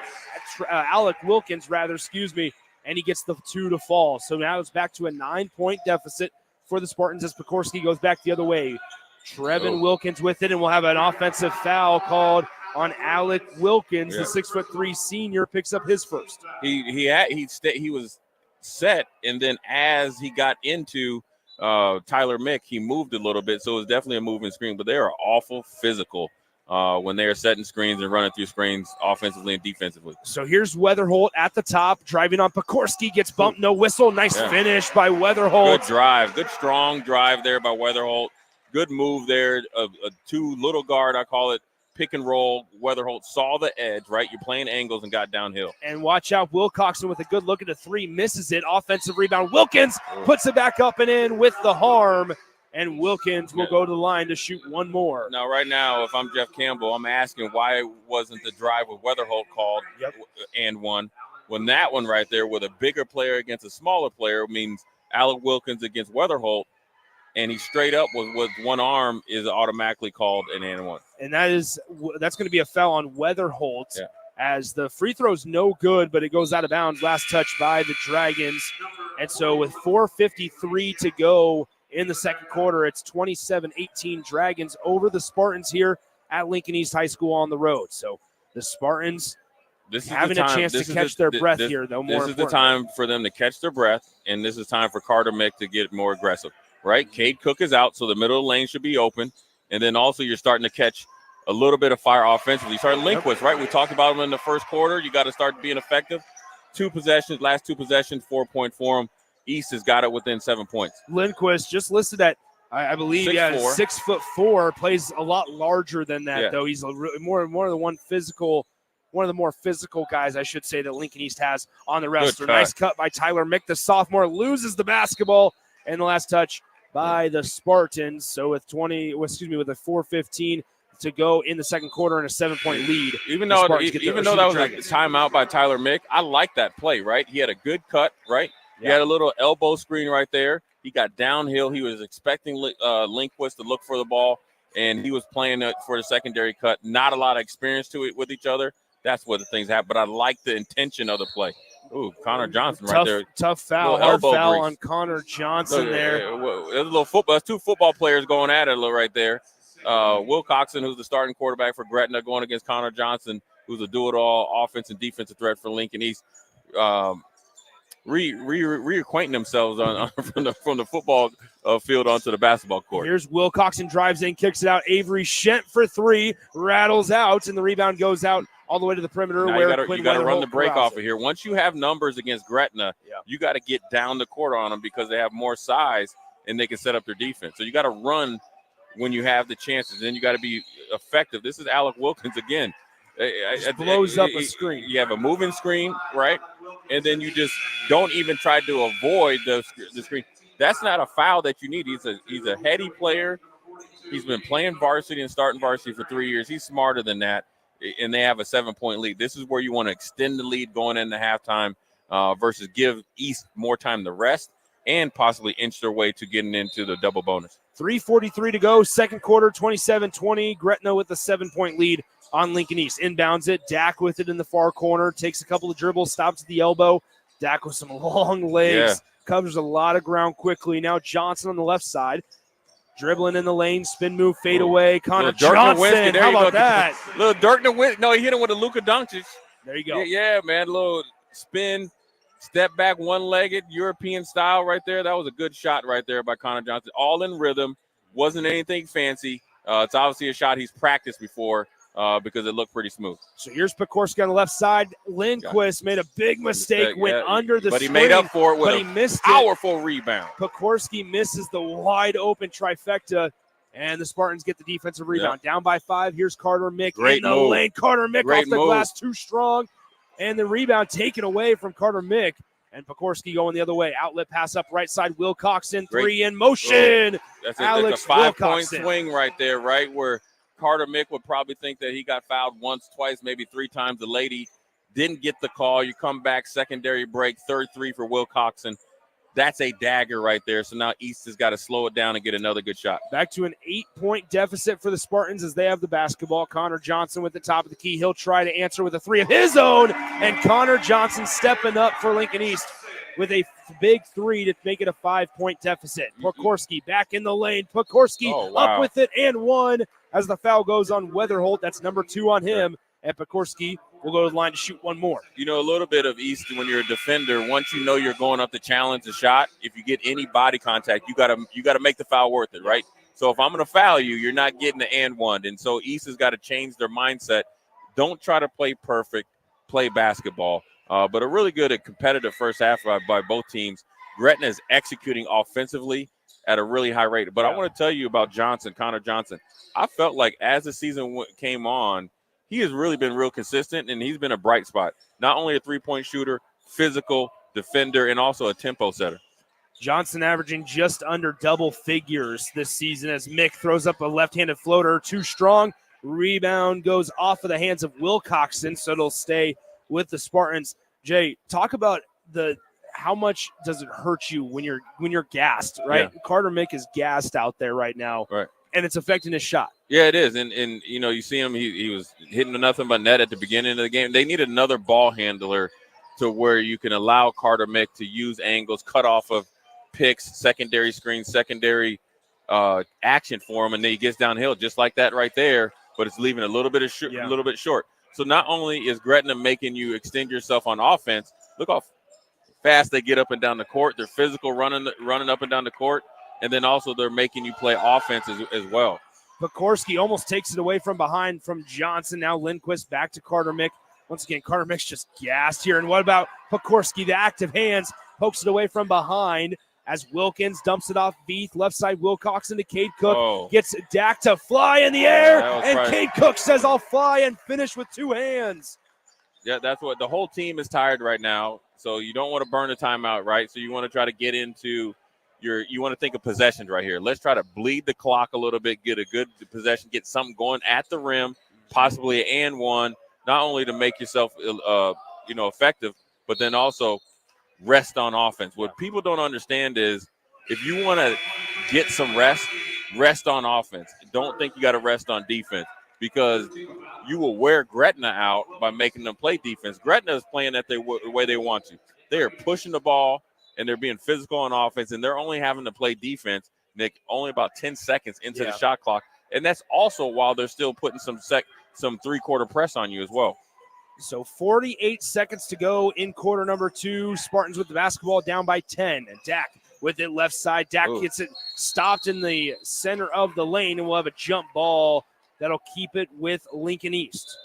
Speaker 5: Alec Wilkins, and he gets the 2 to fall. So now it's back to a 9-point deficit, for the Spartans as Pekorski goes back the other way. Trevin Wilkins with it, and we'll have an offensive foul called on Alec Wilkins. The 6'3" senior picks up his first.
Speaker 9: He was set, and then as he got into Tyler Mick, he moved a little bit, so it was definitely a moving screen. But they are awful physical when they are setting screens and running through screens offensively and defensively.
Speaker 5: So here's Weatherholt at the top, driving on Pekorski, gets bumped, no whistle. Nice finish by Weatherholt.
Speaker 9: Good drive, good strong drive there by Weatherholt. Good move there. A two little guard, I call it, pick and roll. Weatherholt saw the edge, right? You're playing angles and got downhill.
Speaker 5: And watch out, Wilcoxon with a good look at the three, misses it. Offensive rebound. Wilkins puts it back up and in with the harm. And Wilkins will go to the line to shoot one more.
Speaker 9: Now, right now, if I'm Jeff Campbell, I'm asking why wasn't the drive with Weatherholt called and one. When that one right there with a bigger player against a smaller player means Alec Wilkins against Weatherholt, and he's straight up with one arm is automatically called an and one.
Speaker 5: And that's going to be a foul on Weatherholt as the free throw's no good, but it goes out of bounds. Last touch by the Dragons. And so with 4:53 to go in the second quarter, it's 27-18 Dragons over the Spartans here at Lincoln East High School on the road. So the Spartans having a chance to catch their breath here, though.
Speaker 9: This is the time for them to catch their breath, and this is time for Carter Mick to get more aggressive, right? Cade Cook is out, so the middle of the lane should be open. And then also you're starting to catch a little bit of fire offensively. You start Lindquist, right? We talked about him in the first quarter. You got to start being effective. Last two possessions, 4-point for him. East has got it within 7 points.
Speaker 5: Lindquist just listed at, I believe, 6'4", plays a lot larger than that, though. He's more of the more physical guys, I should say, that Lincoln East has on the roster. Nice cut by Tyler Mick. The sophomore loses the basketball, and the last touch by the Spartans. So with a 4:15 to go in the second quarter and a 7-point lead.
Speaker 9: Even though that was a timeout by Tyler Mick, I like that play, right? He had a good cut, right? He had a little elbow screen right there. He got downhill. He was expecting Lindquist to look for the ball, and he was playing it for the secondary cut. Not a lot of experience to it with each other. That's what the things happen. But I like the intention of the play. Ooh, Connor Johnson right there.
Speaker 5: Tough foul. Hard foul on Connor Johnson there.
Speaker 9: There's a little football. There's two football players going at it right there. Wilcoxon, who's the starting quarterback for Gretna, going against Connor Johnson, who's a do-it-all offense and defensive threat for Lincoln East. Reacquainting themselves from the football field onto the basketball court.
Speaker 5: Here's Wilcoxon, drives in, kicks it out. Avery Shent for three, rattles out, and the rebound goes out all the way to the perimeter.
Speaker 9: Now you got to run the break off of here. Once you have numbers against Gretna, you got to get down the court on them because they have more size and they can set up their defense. So you got to run when you have the chances. Then you got to be effective. This is Alec Wilkins again.
Speaker 5: Blows up a screen.
Speaker 9: You have a moving screen, right? And then you just don't even try to avoid the screen. That's not a foul that you need. He's a heady player. He's been playing varsity and starting varsity for 3 years. He's smarter than that, and they have a 7-point lead. This is where you want to extend the lead going into halftime versus give East more time to rest and possibly inch their way to getting into the double bonus.
Speaker 5: 3:43 to go, second quarter, 27-20. Gretna with a 7-point lead on Lincoln East. Inbounds it. Dak with it in the far corner. Takes a couple of dribbles, stops at the elbow. Dak with some long legs. Covers a lot of ground quickly. Now Johnson on the left side. Dribbling in the lane. Spin move, fade away. Connor Johnson. How about that?
Speaker 9: Little Dirk Nowitzki. No, he hit him with a Luka Doncic.
Speaker 5: There you go.
Speaker 9: Yeah, man. Little spin, step back, one-legged, European style right there. That was a good shot right there by Connor Johnson. All in rhythm. Wasn't anything fancy. It's obviously a shot he's practiced before. Because it looked pretty smooth.
Speaker 5: So here's Pekorski on the left side. Lindquist made a big mistake, went under the
Speaker 9: but
Speaker 5: screen.
Speaker 9: He made up for it with
Speaker 5: he missed
Speaker 9: powerful rebound.
Speaker 5: Pekorski misses the wide open trifecta, and the Spartans get the defensive rebound. Down by 5. Here's Carter Mick in the lane. Carter Mick off the glass, too strong, and the rebound taken away from Carter Mick. And Pekorski going the other way. Outlet pass up right side. Wilcoxon, three in motion.
Speaker 9: That's a 5-point swing right there, right where Carter Mick would probably think that he got fouled once, twice, maybe 3 times. The lady didn't get the call. You come back, secondary break, third 3 for Wilcoxon. That's a dagger right there. So now East has got to slow it down and get another good shot.
Speaker 5: Back to an 8-point deficit for the Spartans as they have the basketball. Connor Johnson with the top of the key. He'll try to answer with a 3 of his own, and Connor Johnson stepping up for Lincoln East with a big three to make it a 5-point deficit. Pokorski back in the lane. Pokorski up with it and one as the foul goes on Weatherholt. That's number 2 on him. And Pokorski will go to the line to shoot one more.
Speaker 9: You know, a little bit of East when you're a defender, once you know you're going up to challenge a shot, if you get any body contact, you gotta make the foul worth it, right? So if I'm going to foul you, you're not getting the and one. And so East has got to change their mindset. Don't try to play perfect, play basketball. But a really good competitive first half by both teams. Gretna is executing offensively at a really high rate. But I want to tell you about Connor Johnson. I felt like as the season came on, he has really been real consistent, and he's been a bright spot. Not only a three-point shooter, physical defender, and also a tempo setter.
Speaker 5: Johnson averaging just under double figures this season as Mick throws up a left-handed floater, too strong. Rebound goes off of the hands of Wilcoxon, so it'll stay with the Spartans. Jay, talk about how much does it hurt you when you're gassed, right? Yeah. Carter Mick is gassed out there right now,
Speaker 9: right?
Speaker 5: And it's affecting his shot.
Speaker 9: Yeah, it is. And you know, you see him, he was hitting nothing but net at the beginning of the game. They need another ball handler to where you can allow Carter Mick to use angles, cut off of picks, secondary screens, secondary action for him, and then he gets downhill just like that right there, but it's leaving a little bit short. So not only is Gretna making you extend yourself on offense, look how fast they get up and down the court. They're physical running up and down the court, and then also they're making you play offense as well.
Speaker 5: Pokorski almost takes it away from behind from Johnson. Now Lindquist back to Carter Mick. Once again, Carter Mick's just gassed here. And what about Pokorski? The active hands pokes it away from behind as Wilkins dumps it off Veith. Left side, Wilcoxon to Cade Cook. Gets Dak to fly in the air. And Cade Cook says, I'll fly and finish with 2 hands.
Speaker 9: Yeah, that's what the whole team is tired right now. So you don't want to burn the timeout, right? So you want to try to get into you want to think of possessions right here. Let's try to bleed the clock a little bit, get a good possession, get something going at the rim, possibly an and one, not only to make yourself effective, but then also rest on offense. What people don't understand is if you want to get some rest on offense. Don't think you got to rest on defense because you will wear Gretna out by making them play defense. Gretna is playing the way they want to. They are pushing the ball, and they're being physical on offense, and they're only having to play defense, Nick, only about 10 seconds into the shot clock. And that's also while they're still putting some three-quarter press on you as well.
Speaker 5: So 48 seconds to go in quarter number 2. Spartans with the basketball down by 10. And Dak with it left side. Dak gets it stopped in the center of the lane, and we'll have a jump ball that'll keep it with Lincoln East.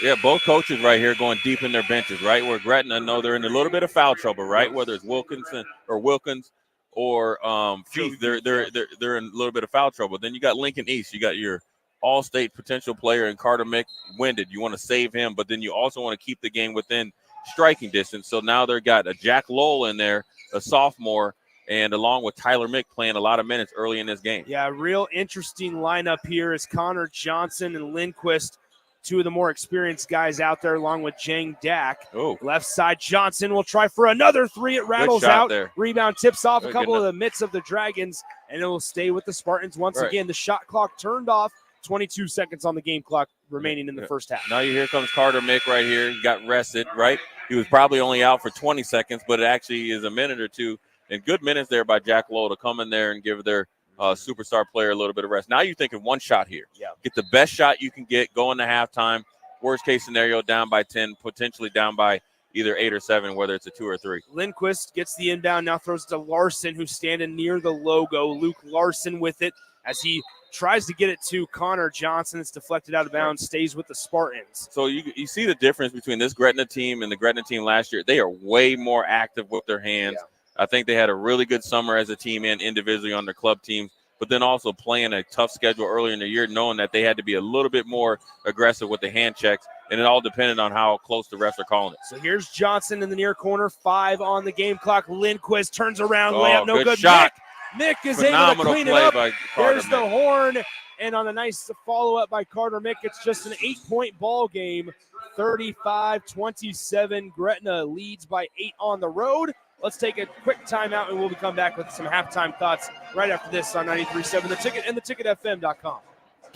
Speaker 9: Yeah, both coaches right here going deep in their benches, right? Where Gretna know they're in a little bit of foul trouble, right? Whether it's Wilkins or Feith, they're in a little bit of foul trouble. Then you got Lincoln East. You got your all-state potential player in Carter Mick, winded. You want to save him, but then you also want to keep the game within striking distance. So now they've got a Jack Lowell in there, a sophomore, and along with Tyler Mick playing a lot of minutes early in this game.
Speaker 5: Yeah, real interesting lineup here is Connor Johnson and Lindquist, 2 of the more experienced guys out there, along with Jang Dak. Left side, Johnson will try for another 3. It rattles out.
Speaker 9: There.
Speaker 5: Rebound tips off a couple of the mitts of the Dragons, and it will stay with the Spartans once again. The shot clock turned off. 22 seconds on the game clock remaining in the first half.
Speaker 9: Now here comes Carter Mick right here. He got rested, right? He was probably only out for 20 seconds, but it actually is a minute or two. And good minutes there by Jack Lowell to come in there and give their superstar player a little bit of rest. Now you're thinking one shot here.
Speaker 5: Yeah.
Speaker 9: Get the best shot you can get, go into halftime. Worst case scenario, down by 10, potentially down by either 8 or 7, whether it's a 2 or 3.
Speaker 5: Lindquist gets the inbound, now throws it to Larson, who's standing near the logo. Luke Larson with it as he tries to get it to Connor Johnson. It's deflected out of bounds, stays with the Spartans.
Speaker 9: So you see the difference between this Gretna team and the Gretna team last year. They are way more active with their hands. Yeah. I think they had a really good summer as a team and individually on their club teams, but then also playing a tough schedule earlier in the year, knowing that they had to be a little bit more aggressive with the hand checks, and it all depended on how close the refs are calling it.
Speaker 5: So here's Johnson in the near corner, 5 on the game clock. Lindquist turns around, layup, no good.
Speaker 9: Shot.
Speaker 5: Mick is able to clean it up. There's
Speaker 9: Mick.
Speaker 5: The horn, and on a nice follow-up by Carter Mick, it's just an 8-point ball game, 35-27. Gretna leads by 8 on the road. Let's take a quick timeout, and we'll come back with some halftime thoughts right after this on 93.7 The Ticket and theticketfm.com.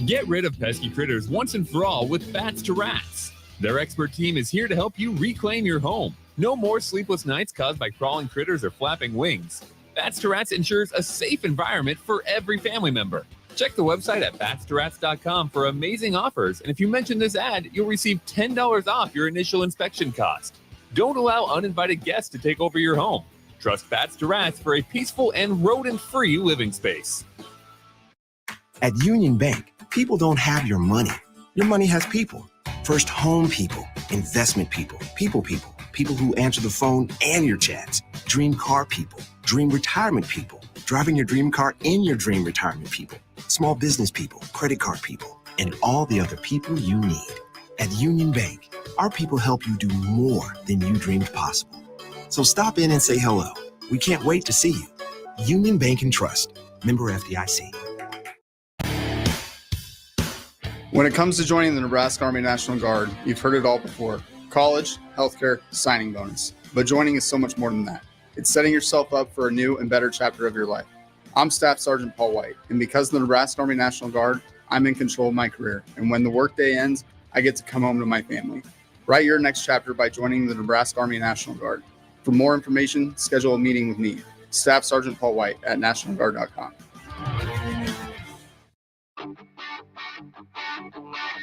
Speaker 3: Get rid of pesky critters once and for all with Bats to Rats. Their expert team is here to help you reclaim your home. No more sleepless nights caused by crawling critters or flapping wings. Bats to Rats ensures a safe environment for every family member. Check the website at batstoRats.com for amazing offers, and if you mention this ad, you'll receive $10 off your initial inspection cost. Don't allow uninvited guests to take over your home. Trust Bats to Rats for a peaceful and rodent-free living space.
Speaker 16: At Union Bank, people don't have your money. Your money has people. First home people, investment people, people who answer the phone and your chats, dream car people, dream retirement people, driving your dream car in your dream retirement people, small business people, credit card people, and all the other people you need. At Union Bank, our people help you do more than you dreamed possible. So stop in and say hello. We can't wait to see you. Union Bank and Trust. Member FDIC.
Speaker 17: When it comes to joining the Nebraska Army National Guard, you've heard it all before. College, healthcare, signing bonus. But joining is so much more than that. It's setting yourself up for a new and better chapter of your life. I'm Staff Sergeant Paul White, and because of the Nebraska Army National Guard, I'm in control of my career. And when the workday ends, I get to come home to my family. Write your next chapter by joining the Nebraska Army National Guard. For more information, schedule a meeting with me, Staff Sergeant Paul White at nationalguard.com.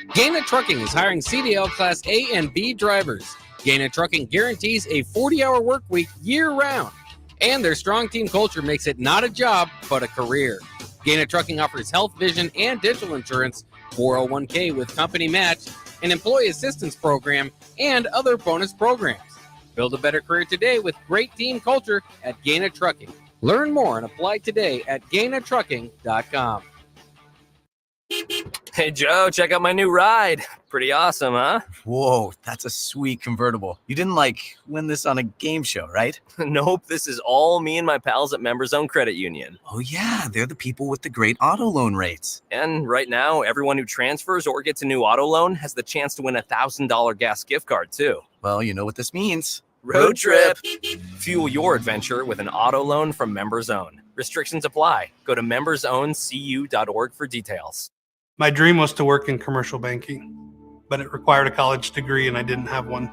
Speaker 18: Gretna Trucking is hiring CDL Class A and B drivers. Gretna Trucking guarantees a 40-hour work week year-round, and their strong team culture makes it not a job, but a career. Gretna Trucking offers health, vision, and dental insurance, 401k with company match, an employee assistance program, and other bonus programs. Build a better career today with great team culture at Gretna Trucking. Learn more and apply today at GretnaTrucking.com.
Speaker 12: Hey, Joe, check out my new ride. Pretty awesome, huh?
Speaker 13: Whoa, that's a sweet convertible. You didn't, win this on a game show, right?
Speaker 12: Nope, this is all me and my pals at Members Own Credit Union.
Speaker 13: Oh, yeah, they're the people with the great auto loan rates.
Speaker 12: And right now, everyone who transfers or gets a new auto loan has the chance to win a $1,000 gas gift card, too.
Speaker 13: Well, you know what this means.
Speaker 12: Road trip! Fuel your adventure with an auto loan from Members Own. Restrictions apply. Go to membersowncu.org for details.
Speaker 15: My dream was to work in commercial banking, but it required a college degree and I didn't have one.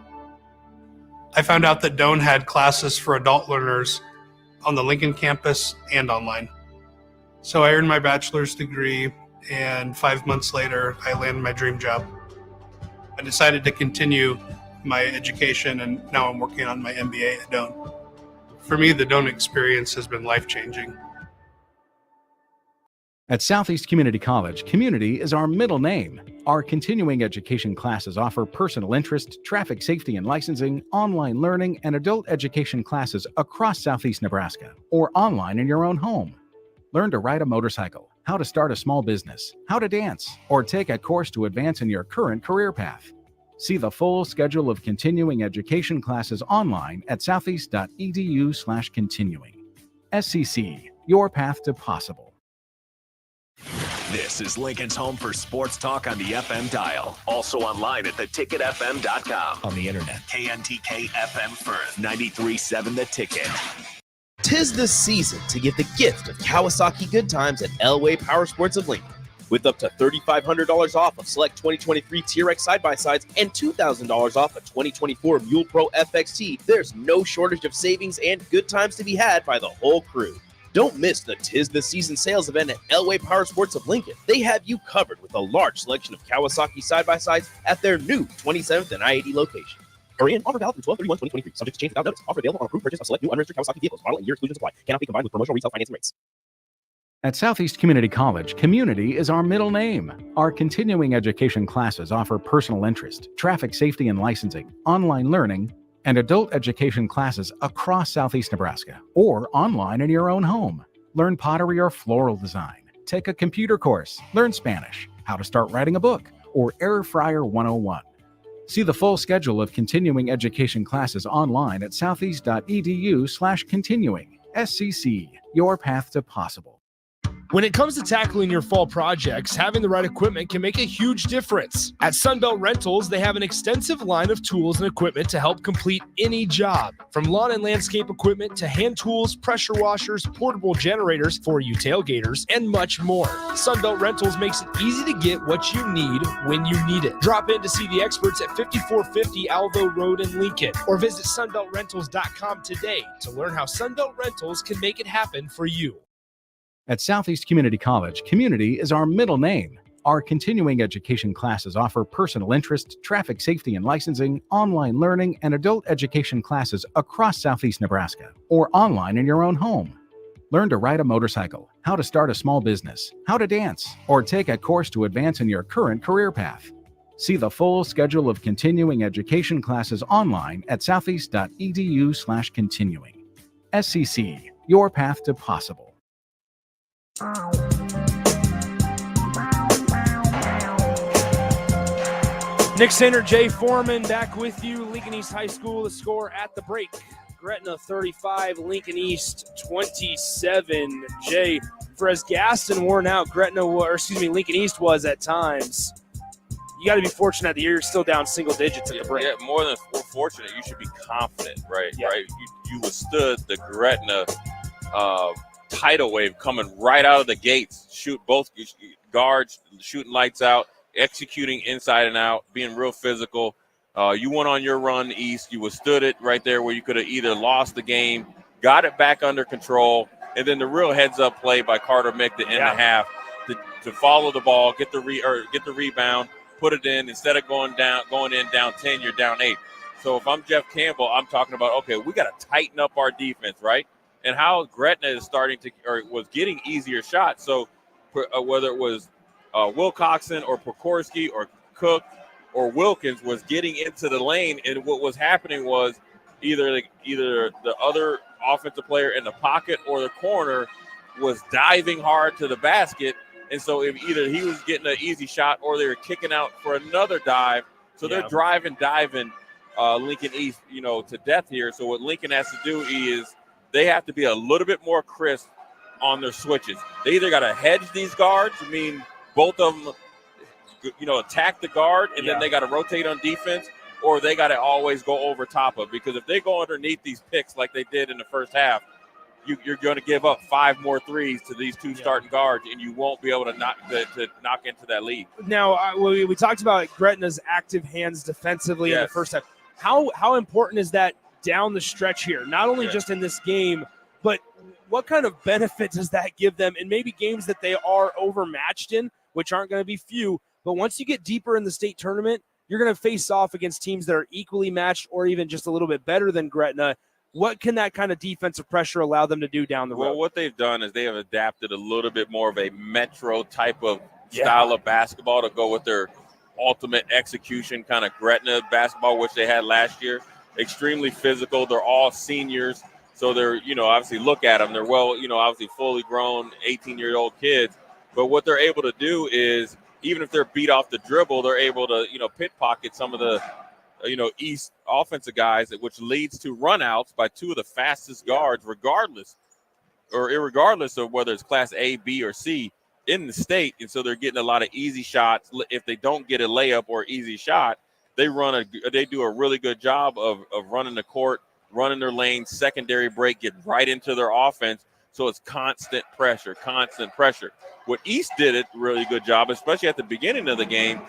Speaker 15: I found out that Doane had classes for adult learners on the Lincoln campus and online. So I earned my bachelor's degree, and 5 months later, I landed my dream job. I decided to continue my education, and now I'm working on my MBA at Doane. For me, the Doane experience has been life-changing.
Speaker 10: At Southeast Community College, community is our middle name. Our continuing education classes offer personal interest, traffic safety and licensing, online learning, and adult education classes across Southeast Nebraska, or online in your own home. Learn to ride a motorcycle, how to start a small business, how to dance, or take a course to advance in your current career path. See the full schedule of continuing education classes online at southeast.edu/continuing. SCC, your path to possible.
Speaker 8: This is Lincoln's home for sports talk on the FM dial. Also online at theticketfm.com.
Speaker 4: On the internet.
Speaker 8: KNTK FM Firth, 93.7 The Ticket.
Speaker 4: 'Tis the season to give the gift of Kawasaki good times at Elway Power Sports of Lincoln. With up to $3,500 off of select 2023 TRX side-by-sides and $2,000 off a 2024 Mule Pro FXT, there's no shortage of savings and good times to be had by the whole crew. Don't miss the 'Tis the Season sales event at Elway Power Sports of Lincoln. They have you covered with a large selection of Kawasaki side-by-sides at their new 27th and I-80 location. Hurry in. Offer valid through 12/31/2023. Subject to change without notice. Offer available on approved purchase of select new unregistered Kawasaki vehicles. Model and year exclusions apply. Cannot be combined with promotional retail financing rates.
Speaker 10: At Southeast Community College, community is our middle name. Our continuing education classes offer personal interest, traffic safety and licensing, online learning, and adult education classes across Southeast Nebraska, or online in your own home. Learn pottery or floral design, take a computer course, learn Spanish, how to start writing a book, or Air Fryer 101. See the full schedule of continuing education classes online at southeast.edu/continuing. SCC, your path to possible.
Speaker 5: When it comes to tackling your fall projects, having the right equipment can make a huge difference. At Sunbelt Rentals, they have an extensive line of tools and equipment to help complete any job. From lawn and landscape equipment to hand tools, pressure washers, portable generators for you tailgaters, and much more. Sunbelt Rentals makes it easy to get what you need when you need it. Drop in to see the experts at 5450 Alvo Road in Lincoln, or visit sunbeltrentals.com today to learn how Sunbelt Rentals can make it happen for you.
Speaker 10: At Southeast Community College, community is our middle name. Our continuing education classes offer personal interest, traffic safety and licensing, online learning, and adult education classes across Southeast Nebraska, or online in your own home. Learn to ride a motorcycle, how to start a small business, how to dance, or take a course to advance in your current career path. See the full schedule of continuing education classes online at southeast.edu/continuing. SCC, your path to possible.
Speaker 5: Nick Sainer, Jay Foreman back with you. Lincoln East High School, the score at the break. Gretna 35, Lincoln East 27. Jay, for as gassed and worn out Lincoln East was at times, you got to be fortunate that you're still down single digits at the break.
Speaker 9: Yeah, more than fortunate. You should be confident, right?
Speaker 5: Yeah.
Speaker 9: Right. You withstood the Gretna tidal wave coming right out of the gates. Shoot both guards, shooting lights out, executing inside and out, being real physical. You went on your run east. You withstood it right there where you could have either lost the game, got it back under control, and then the real heads-up play by Carter Mick to end the half to follow the ball, get the rebound, put it in. Instead of going in down 10, you're down 8. So if I'm Jeff Campbell, I'm talking about, okay, we got to tighten up our defense, right? And how Gretna is was getting easier shots. So whether it was Wilcoxon or Pokorski or Cook or Wilkins was getting into the lane, and what was happening was either the other offensive player in the pocket or the corner was diving hard to the basket, and so if either he was getting an easy shot or they were kicking out for another dive, so they're diving Lincoln East, to death here. So what Lincoln has to do is they have to be a little bit more crisp on their switches. They either got to hedge these guards, I mean, both of them, attack the guard, and then they got to rotate on defense, or they got to always go over top of. Because if they go underneath these picks like they did in the first half, you're going to give up 5 more threes to these two starting guards, and you won't be able to knock into that lead.
Speaker 5: Now, we talked about Gretna's active hands defensively in the first half. How important is that down the stretch here? Not only just in this game, but what kind of benefit does that give them in maybe games that they are overmatched in, which aren't going to be few, but once you get deeper in the state tournament, you're going to face off against teams that are equally matched or even just a little bit better than Gretna. What can that kind of defensive pressure allow them to do down the road?
Speaker 9: Well, what they've done is they have adapted a little bit more of a metro type of style of basketball to go with their ultimate execution kind of Gretna basketball, which they had last year. Extremely physical. They're all seniors. So they're, obviously look at them. They're obviously fully grown 18-year-old kids. But what they're able to do is, even if they're beat off the dribble, they're able to, pit pocket some of the, East offensive guys, which leads to runouts by two of the fastest guards, irregardless of whether it's Class A, B, or C in the state. And so they're getting a lot of easy shots. If they don't get a layup or easy shot, they do a really good job of running the court, running their lane, secondary break, get right into their offense. So it's constant pressure. What East did a really good job, especially at the beginning of the game,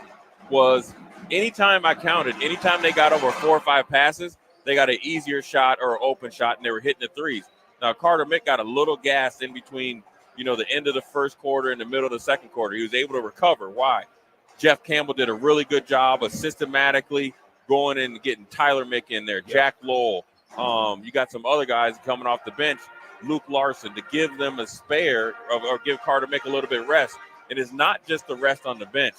Speaker 9: was anytime they got over 4 or 5 passes, they got an easier shot or an open shot, and they were hitting the threes. Now, Carter Mick got a little gas in between, the end of the first quarter and the middle of the second quarter. He was able to recover. Why? Jeff Campbell did a really good job of systematically going and getting Tyler Mick in there, Jack Lowell. You got some other guys coming off the bench, Luke Larson, to give them a spare or give Carter Mick a little bit of rest. And it's not just the rest on the bench.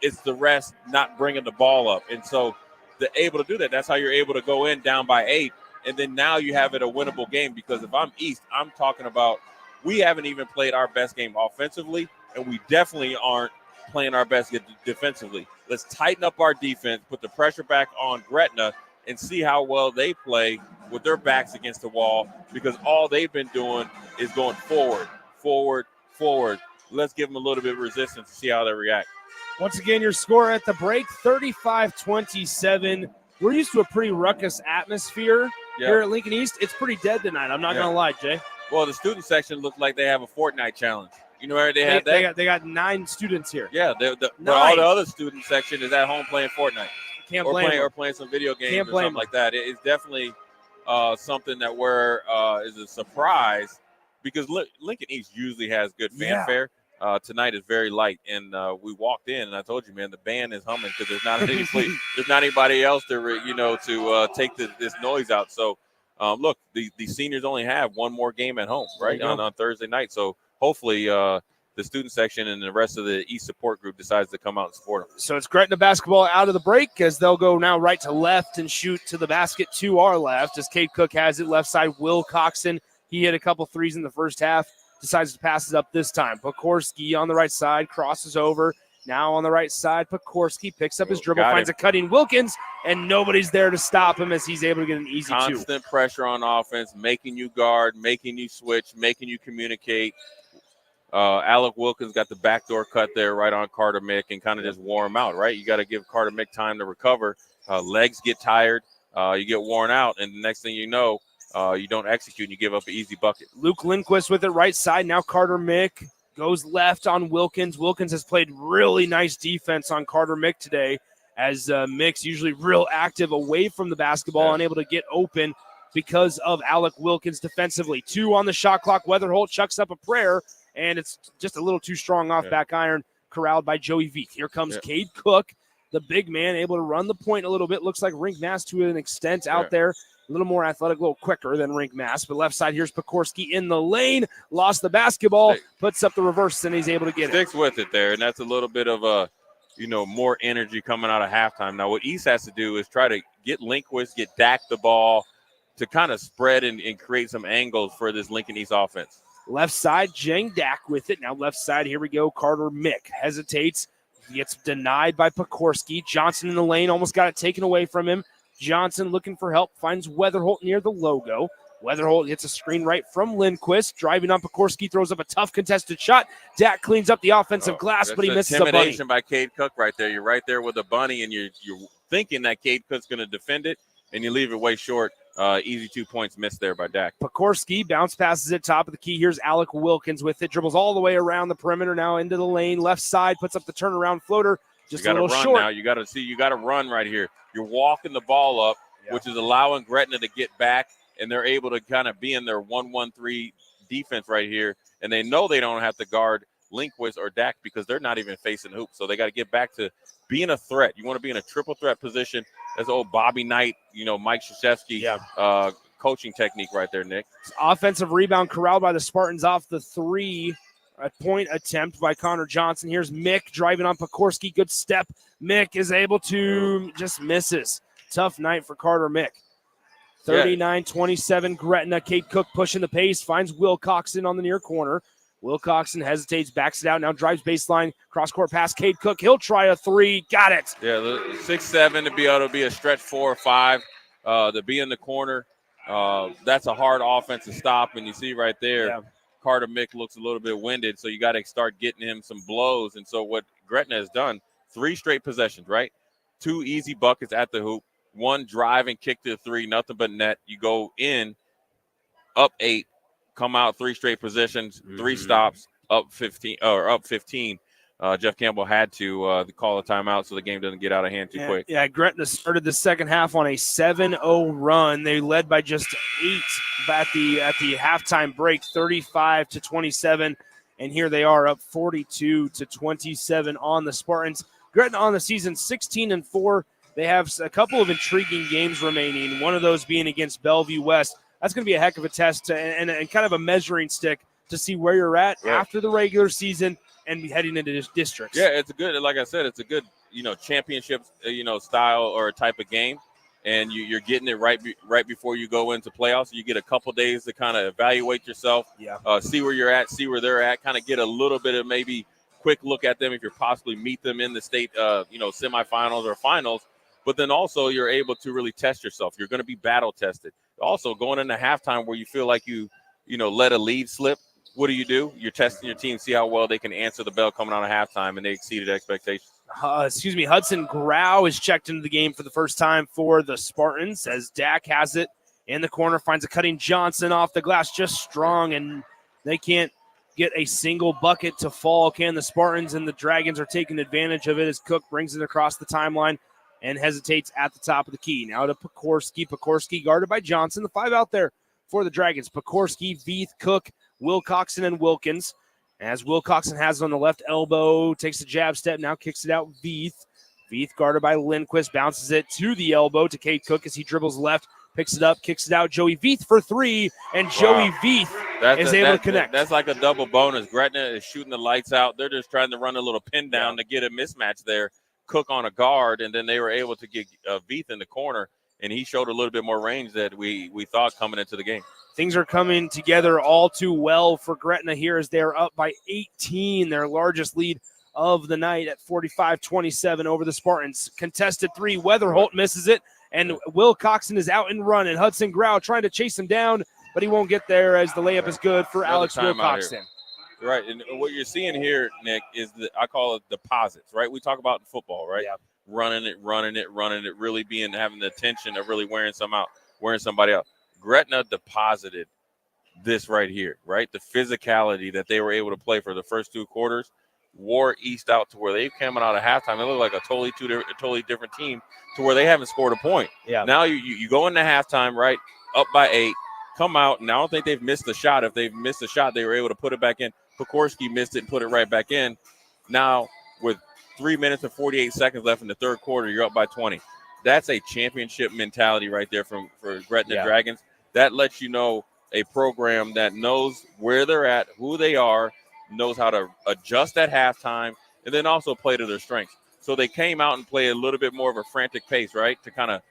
Speaker 9: It's the rest not bringing the ball up. And so they're able to do that. That's how you're able to go in down by 8. And then now you have it a winnable game, because if I'm East, I'm talking about we haven't even played our best game offensively, and we definitely aren't playing our best defensively. Let's tighten up our defense, put the pressure back on Gretna, and see how well they play with their backs against the wall, because all they've been doing is going forward, forward. Let's give them a little bit of resistance to see how they react.
Speaker 5: Once again, your score at the break, 35-27. We're used to a pretty ruckus atmosphere here at Lincoln East. It's pretty dead tonight. I'm not going to lie, Jay.
Speaker 9: Well, the student section looked like they have a Fortnite challenge. You know where they had that?
Speaker 5: They got 9 students here.
Speaker 9: Yeah, but all the other student section is at home playing Fortnite.
Speaker 5: Can't blame them.
Speaker 9: Or playing some video games
Speaker 5: Can't
Speaker 9: or
Speaker 5: blame
Speaker 9: something like that. It's definitely something that is a surprise because Lincoln East usually has good fanfare. Tonight is very light, and we walked in, and I told you, man, the band is humming because there's not anybody else to take this noise out. So, look, the seniors only have one more game at home, right, on Thursday night. So hopefully the student section and the rest of the East support group decides to come out and support them.
Speaker 5: So it's Gretna basketball out of the break as they'll go now right to left and shoot to the basket to our left as Cade Cook has it left side. Will Coxon, he hit a couple threes in the first half. Decides to pass it up this time. Pokorski on the right side, crosses over. Now on the right side, Pokorski picks up his dribble, finds a cutting Wilkins, and nobody's there to stop him as he's able to get an easy
Speaker 9: Constant pressure on offense, making you guard, making you switch, making you communicate. Alec Wilkins got the backdoor cut there right on Carter Mick and kind of just wore him out, right? You got to give Carter Mick time to recover. Legs get tired, you get worn out, and the next thing you know, you don't execute and you give up an easy bucket.
Speaker 5: Luke Lindquist with it right side. Now Carter Mick goes left on Wilkins. Wilkins has played really nice defense on Carter Mick today as Mick's usually real active away from the basketball, unable to get open because of Alec Wilkins defensively. 2 on the shot clock. Weatherholt chucks up a prayer, and it's just a little too strong off back iron, corralled by Joey Veek. Here comes Cade Cook, the big man, able to run the point a little bit. Looks like Rink Mass to an extent out there. A little more athletic, a little quicker than Rink Mass. But left side, here's Pokorski in the lane. Lost the basketball, puts up the reverse, and he's able to get
Speaker 9: Sticks with it there, and that's a little bit of more energy coming out of halftime. Now, what East has to do is try to get Lindquist, get Dak the ball to kind of spread and create some angles for this Lincoln East offense.
Speaker 5: Left side, Jang Dak with it. Now left side, here we go. Carter Mick hesitates. He gets denied by Pokorski. Johnson in the lane, almost got it taken away from him. Johnson looking for help, finds Weatherholt near the logo. Weatherholt hits a screen right from Lindquist. Driving on Pokorski, throws up a tough contested shot. Dak cleans up the offensive glass, but he misses a bunny.
Speaker 9: Intimidation by Cade Cook right there. You're right there with a bunny, and you're thinking that Cade Cook's going to defend it, and you leave it way short. Easy 2 points missed there by Dak.
Speaker 5: Pokorski bounce passes it top of the key. Here's Alec Wilkins with it. Dribbles all the way around the perimeter now into the lane. Left side, puts up the turnaround floater. Just a little short.
Speaker 9: Now. You got to run right here. You're walking the ball up, which is allowing Gretna to get back, and they're able to kind of be in their 1-1-3 defense right here. And they know they don't have to guard Lindquist or Dak because they're not even facing hoop. So they got to get back to being a threat. You want to be in a triple threat position. That's old Bobby Knight, Mike Krzyzewski coaching technique right there, Nick.
Speaker 5: Offensive rebound corralled by the Spartans off the 3-point attempt by Connor Johnson. Here's Mick driving on Pokorski. Good step. Mick is able to just misses. Tough night for Carter Mick. 39-27 Gretna. Cade Cook pushing the pace. Finds Will Coxon on the near corner. Will Coxon hesitates, backs it out, now drives baseline, cross-court pass, Cade Cook. He'll try a 3. Got it.
Speaker 9: Yeah, 6'7" to be able to be a stretch 4 or 5, to be in the corner. That's a hard offense to stop, and you see right there, Carter Mick looks a little bit winded, so you got to start getting him some blows. And so what Gretna has done, 3 straight possessions, right? 2 easy buckets at the hoop, 1 drive and kick to the 3, nothing but net. You go in, up 8, come out 3 straight possessions, 3 stops, up 15. Jeff Campbell had to call a timeout so the game doesn't get out of hand too quick.
Speaker 5: Yeah, Gretna started the second half on a 7-0 run. They led by just 8 at the halftime break, 35-27, and here they are up 42-27 on the Spartans. Gretna on the season 16-4. They have a couple of intriguing games remaining. One of those being against Bellevue West. That's going to be a heck of a test and kind of a measuring stick to see where you're at after the regular season and heading into this district.
Speaker 9: Yeah, it's a good, like I said, it's a good, championship, style or type of game. And you're getting it right before you go into playoffs. You get a couple days to kind of evaluate yourself, see where you're at, see where they're at, kind of get a little bit of maybe quick look at them if you possibly meet them in the state, semifinals or finals. But then also you're able to really test yourself. You're going to be battle tested. Also going into halftime where you feel like you let a lead slip, what do? You're testing your team, see how well they can answer the bell coming out of halftime, and they exceeded expectations.
Speaker 5: Hudson Grau is checked into the game for the first time for the Spartans as Dak has it in the corner, finds a cutting Johnson off the glass, just strong, and they can't get a single bucket to fall. Can the Spartans, and the Dragons are taking advantage of it as Cook brings it across the timeline and hesitates at the top of the key. Now to Pekorski. Pekorski guarded by Johnson. The 5 out there for the Dragons. Pekorski, Veith, Cook, Wilcoxon, and Wilkins. As Wilcoxon has it on the left elbow, takes a jab step, now kicks it out Veith. Veith guarded by Lindquist, bounces it to the elbow to Cade Cook as he dribbles left, picks it up, kicks it out. Joey Veith for 3, and Joey Veith is able to connect.
Speaker 9: That's like a double bonus. Gretna is shooting the lights out. They're just trying to run a little pin down to get a mismatch there. Cook on a guard, and then they were able to get Veith in the corner, and he showed a little bit more range that we thought coming into the game.
Speaker 5: Things are coming together all too well for Gretna here as they're up by 18, their largest lead of the night at 45-27 over the Spartans. Contested 3, Weatherholt misses it, and Wilcoxon is out and running. Hudson Grau trying to chase him down, but he won't get there as the layup is good for Alex Wilcoxon.
Speaker 9: Right, and what you're seeing here, Nick, is I call it deposits, right? We talk about in football, right? Yeah. Running it, really having the attention of really wearing somebody out. Gretna deposited this right here, right? The physicality that they were able to play for the first 2 quarters wore East out to where they came out of halftime. They look like a totally different team to where they haven't scored a point.
Speaker 5: Yeah.
Speaker 9: Now you go into halftime, right? Up by 8, come out, and I don't think they've missed a shot. If they've missed a shot, they were able to put it back in. Pekorski missed it and put it right back in. Now with 3 minutes and 48 seconds left in the third quarter, you're up by 20. That's a championship mentality right there for Gretna Dragons. That lets you know a program that knows where they're at, who they are, knows how to adjust at halftime, and then also play to their strengths. So they came out and played a little bit more of a frantic pace, right, to kind of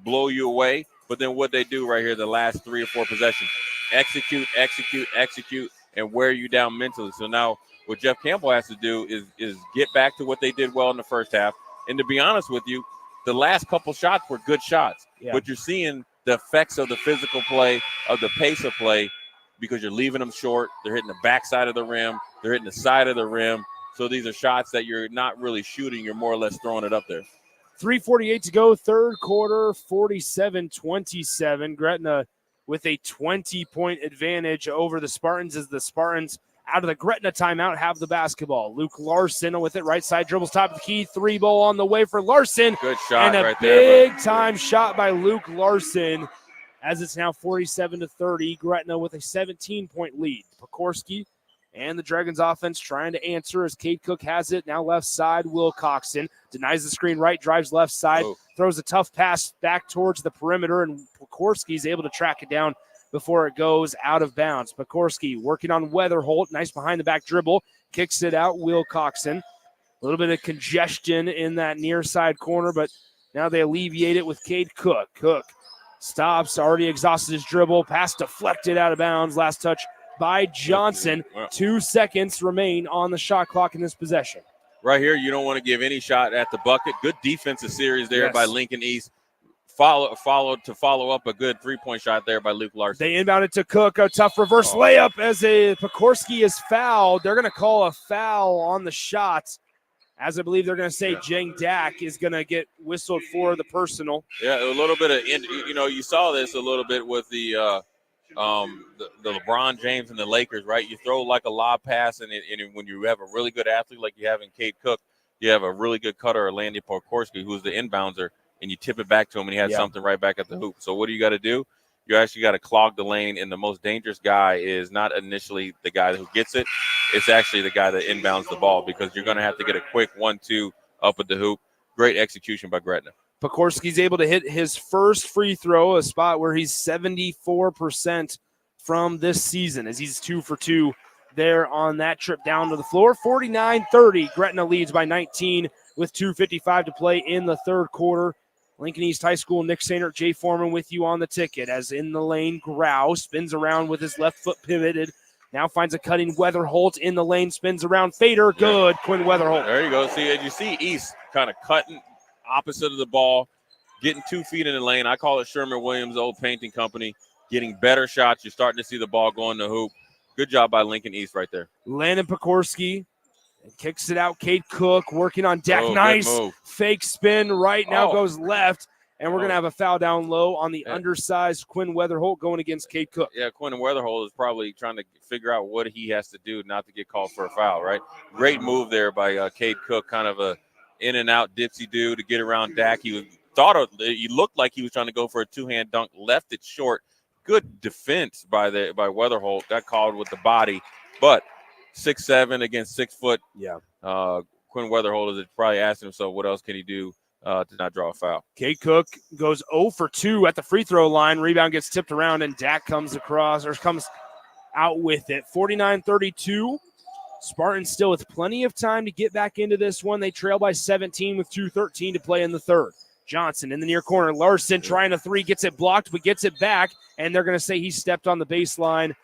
Speaker 9: blow you away. But then what they do right here, the last 3 or 4 possessions, execute, and wear you down mentally. So now what Jeff Campbell has to do is get back to what they did well in the first half. And to be honest with you, the last couple shots were good shots. Yeah. But you're seeing the effects of the physical play, of the pace of play, because you're leaving them short. They're hitting the backside of the rim. They're hitting the side of the rim. So these are shots that you're not really shooting. You're more or less throwing it up there.
Speaker 5: 3:48 to go, third quarter, 47-27. Gretna with a 20-point advantage over the Spartans as the Spartans out of the Gretna timeout have the basketball. Luke Larson with it, right side dribbles, top of the key, 3 ball on the way for Larson.
Speaker 9: Good shot
Speaker 5: and
Speaker 9: right there.
Speaker 5: And a big-time shot by Luke Larson as it's now 47-30. Gretna with a 17-point lead. Pekorski and the Dragons offense trying to answer as Cade Cook has it. Now left side, Wilcoxon denies the screen right, drives left side, throws a tough pass back towards the perimeter, and Pekorski's able to track it down before it goes out of bounds. Pekorski working on Weatherholt. Nice behind the back dribble. Kicks it out, Wilcoxon. A little bit of congestion in that near side corner, but now they alleviate it with Cade Cook. Cook stops, already exhausted his dribble. Pass deflected out of bounds. Last touch by Johnson. 2 seconds remain on the shot clock in this possession.
Speaker 9: Right here, you don't want to give any shot at the bucket. Good defensive series there by Lincoln East. Follow up a good 3-point shot there by Luke Larson.
Speaker 5: They inbound it to Cook. A tough reverse layup as Pekorski is fouled. They're going to call a foul on the shot, as I believe they're going to say Jang Dak is going to get whistled for the personal.
Speaker 9: Yeah, a little bit of, you saw this a little bit with the LeBron James and the Lakers, right? You throw like a lob pass, and when you have a really good athlete like you have in Cade Cook, you have a really good cutter, Landy Pekorski, who's the inbounder, and you tip it back to him, and he has something right back at the hoop. So what do you got to do? You actually got to clog the lane, and the most dangerous guy is not initially the guy who gets it. It's actually the guy that inbounds the ball, because you're going to have to get a quick 1-2 up at the hoop. Great execution by Gretna.
Speaker 5: Pekorski's able to hit his first free throw, a spot where he's 74% from this season, as he's 2 for 2 there on that trip down to the floor. 49-30, Gretna leads by 19 with 2:55 to play in the third quarter. Lincoln East High School, Nick Sainert, Jay Foreman with you on the ticket, as in the lane, Grau spins around with his left foot pivoted. Now finds a cutting Weatherholt in the lane, spins around, fader, good, Quinn Weatherholt.
Speaker 9: There you go. See, as you see East kind of cutting opposite of the ball, getting 2 feet in the lane. I call it Sherman Williams' old painting company, getting better shots. You're starting to see the ball go in the hoop. Good job by Lincoln East right there.
Speaker 5: Landon Pekorski kicks it out. Cade Cook working on deck.
Speaker 9: Oh, good
Speaker 5: nice
Speaker 9: move.
Speaker 5: fake spin right now,
Speaker 9: Oh.
Speaker 5: goes left. And we're going to have a foul down low on the undersized Quinn Weatherholt going against Cade Cook.
Speaker 9: Yeah, Quinn Weatherholt is probably trying to figure out what he has to do not to get called for a foul, right? Great move there by Cade Cook, kind of a in and out dipsy do to get around Dak. He looked like he was trying to go for a two-hand dunk, left it short. Good defense by Weatherholt. Got called with the body, but 6'7" against 6 foot.
Speaker 5: Yeah.
Speaker 9: Quinn Weatherholt is probably asking himself, what else can he do to not draw a foul?
Speaker 5: Cade Cook goes 0 for 2 at the free throw line. Rebound gets tipped around, and Dak comes out with it. 49-32. Spartans still with plenty of time to get back into this one. They trail by 17 with 2:13 to play in the third. Johnson in the near corner. Larson trying a three, gets it blocked, but gets it back, and they're going to say he stepped on the baseline,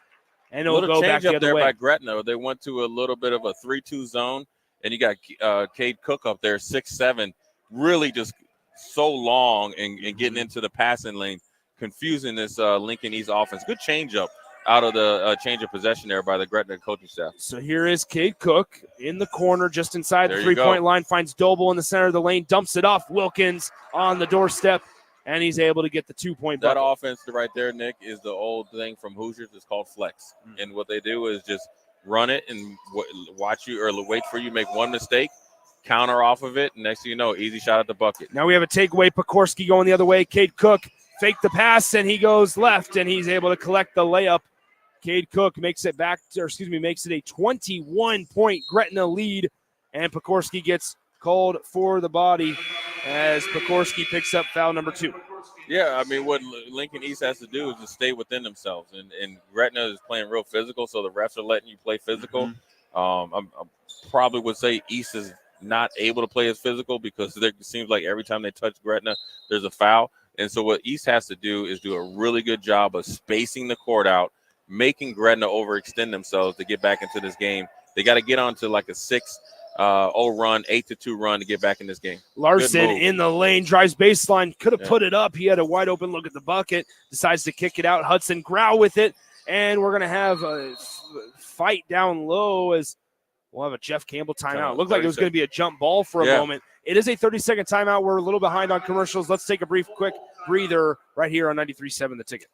Speaker 5: and it'll go back the other
Speaker 9: there
Speaker 5: way.
Speaker 9: by Gretna. They went to a little bit of a 3-2 zone, and you got Cade Cook up there, 6'7", really just so long and getting into the passing lane, confusing this Lincoln East offense. Good changeup out of the change of possession there by the Gretna coaching staff.
Speaker 5: So here is Cade Cook in the corner, just inside
Speaker 9: There
Speaker 5: the
Speaker 9: you
Speaker 5: three-point
Speaker 9: go.
Speaker 5: line, finds Doble in the center of the lane, dumps it off. Wilkins on the doorstep, and he's able to get the 2-point
Speaker 9: That
Speaker 5: bucket.
Speaker 9: offense right there, Nick, is the old thing from Hoosiers. It's called flex. And what they do is just run it and watch you or wait for you to make one mistake, counter off of it, and next thing you know, easy shot at the bucket.
Speaker 5: Now we have a takeaway. Pekorski going the other way. Cade Cook faked the pass, and he goes left, and he's able to collect the layup. Cade Cook makes it a 21-point Gretna lead, and Pekorski gets called for the body as Pekorski picks up foul number 2.
Speaker 9: Yeah, I mean, what Lincoln East has to do is just stay within themselves, and Gretna is playing real physical, so the refs are letting you play physical. I probably would say East is not able to play as physical because it seems like every time they touch Gretna, there's a foul. And so what East has to do is do a really good job of spacing the court out, making Gretna overextend themselves to get back into this game. They got to get on to like a 6-0 run, 8-2 run to get back in this game.
Speaker 5: Larson in the lane, drives baseline, could have put it up. He had a wide open look at the bucket, decides to kick it out. Hudson Grau with it, and we're going to have a fight down low as we'll have a Jeff Campbell timeout. It looked like it was going to be a jump ball for a moment. It is a 30-second timeout. We're a little behind on commercials. Let's take a quick breather right here on 93.7 The Ticket.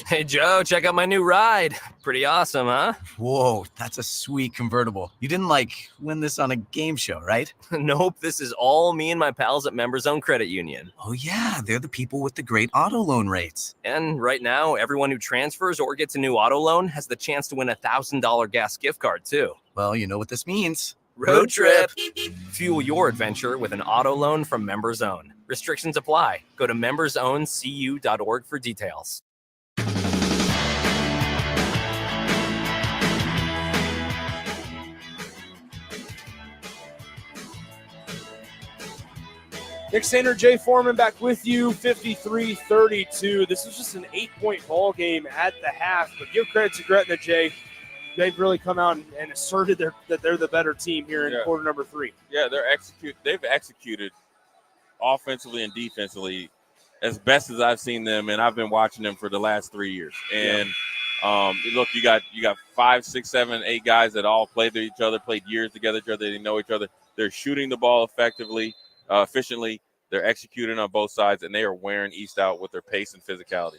Speaker 12: Hey, Joe, check out my new ride. Pretty awesome, huh?
Speaker 13: Whoa, that's a sweet convertible. You didn't, win this on a game show, right?
Speaker 12: Nope, this is all me and my pals at Members Own Credit Union.
Speaker 13: Oh, yeah, they're the people with the great auto loan rates.
Speaker 12: And right now, everyone who transfers or gets a new auto loan has the chance to win a $1,000 gas gift card, too.
Speaker 13: Well, you know what this means.
Speaker 12: Road trip. Fuel your adventure with an auto loan from Members Own. Restrictions apply. Go to membersowncu.org for details.
Speaker 5: Nick Sainer, Jay Foreman back with you, 53-32. This is just an 8-point ball game at the half, but give credit to Gretna, Jay. They've really come out and asserted that they're the better team here in quarter number 3.
Speaker 9: Yeah, they've executed offensively and defensively as best as I've seen them, and I've been watching them for the last 3 years. And look, you got 5, 6, 7, 8 guys that all played with each other, played years together, they know each other. They're shooting the ball efficiently. They're executing on both sides, and they are wearing East out with their pace and physicality.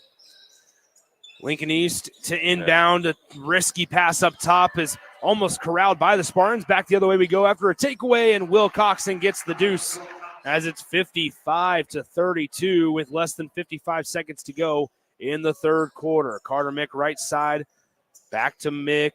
Speaker 5: Lincoln East to inbound, a risky pass up top is almost corralled by the Spartans. Back the other way we go after a takeaway, and Will Coxon gets the deuce as it's 55-32 with less than 55 seconds to go in the third quarter. Carter Mick right side, back to Mick.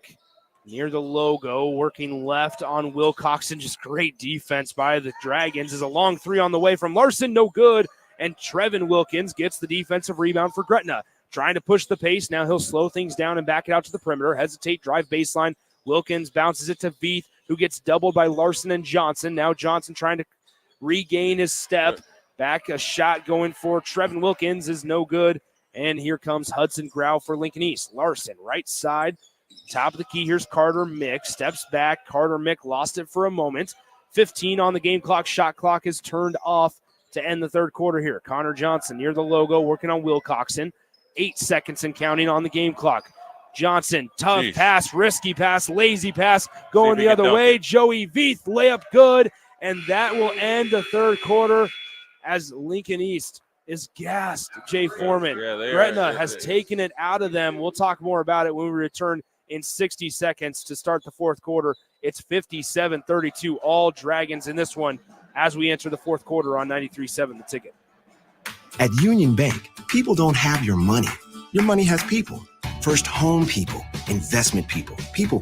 Speaker 5: Near the logo, working left on Will Coxon. Just great defense by the Dragons. Is a long three on the way from Larson, no good. And Trevin Wilkins gets the defensive rebound for Gretna. Trying to push the pace. Now he'll slow things down and back it out to the perimeter. Hesitate, drive baseline. Wilkins bounces it to Veith, who gets doubled by Larson and Johnson. Now Johnson trying to regain his step. Back a shot going for Trevin Wilkins is no good. And here comes Hudson Grau for Lincoln East. Larson, right side. Top of the key, here's Carter Mick. Steps back. Carter Mick lost it for a moment. 15 on the game clock. Shot clock is turned off to end the third quarter here. Connor Johnson near the logo, working on Will Coxon. 8 seconds and counting on the game clock. Johnson, tough
Speaker 9: Jeez.
Speaker 5: pass, risky pass, lazy pass, going
Speaker 9: he
Speaker 5: the
Speaker 9: can
Speaker 5: other
Speaker 9: dunk
Speaker 5: way.
Speaker 9: it.
Speaker 5: Joey Veith, layup good, and that will end the third quarter as Lincoln East is gassed. Jay Foreman, Gretna has taken it out of them. We'll talk more about it when we return in 60 seconds to start the fourth quarter. It's 57-32, all Dragons in this one as we enter the fourth quarter on 93.7 The Ticket.
Speaker 16: At Union Bank, people don't have your money. Your money has people. First home people, investment people, people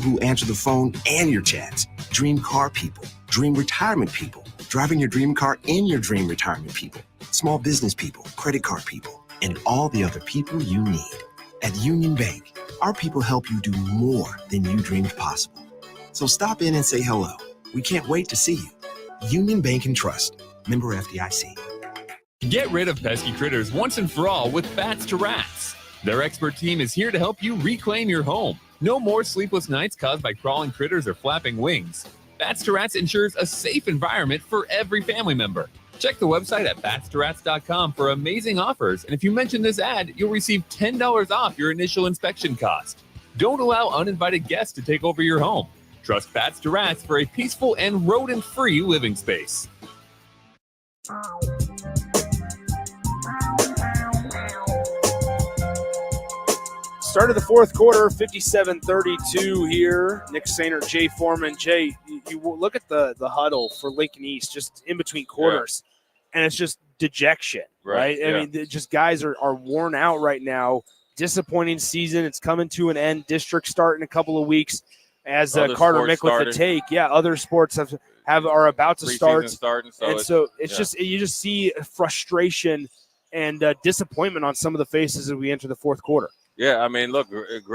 Speaker 16: who answer the phone and your chats. Dream car people, dream retirement people, driving your dream car in your dream retirement people. Small business people, credit card people, and all the other people you need. At Union Bank, our people help you do more than you dreamed possible. So stop in and say hello. We can't wait to see you. Union Bank and Trust. Member FDIC.
Speaker 3: Get rid of pesky critters once and for all with Bats to Rats. Their expert team is here to help you reclaim your home. No more sleepless nights caused by crawling critters or flapping wings. Bats to Rats ensures a safe environment for every family member. Check the website at batstorats.com for amazing offers, and if you mention this ad, you'll receive $10 off your initial inspection cost. Don't allow uninvited guests to take over your home. Trust Bats to Rats for a peaceful and rodent-free living space.
Speaker 5: Start of the fourth quarter, 57-32 here. Nick Sainer, Jay Foreman. Jay, you look at the huddle for Lincoln East just in between quarters, and it's just dejection, right? I mean, just guys are worn out right now. Disappointing season. It's coming to an end. District start in a couple of weeks as Carter Mick with the take. Yeah, other sports are about to start. So it's just you just see frustration and disappointment on some of the faces as we enter the fourth quarter.
Speaker 9: Yeah, I mean, look,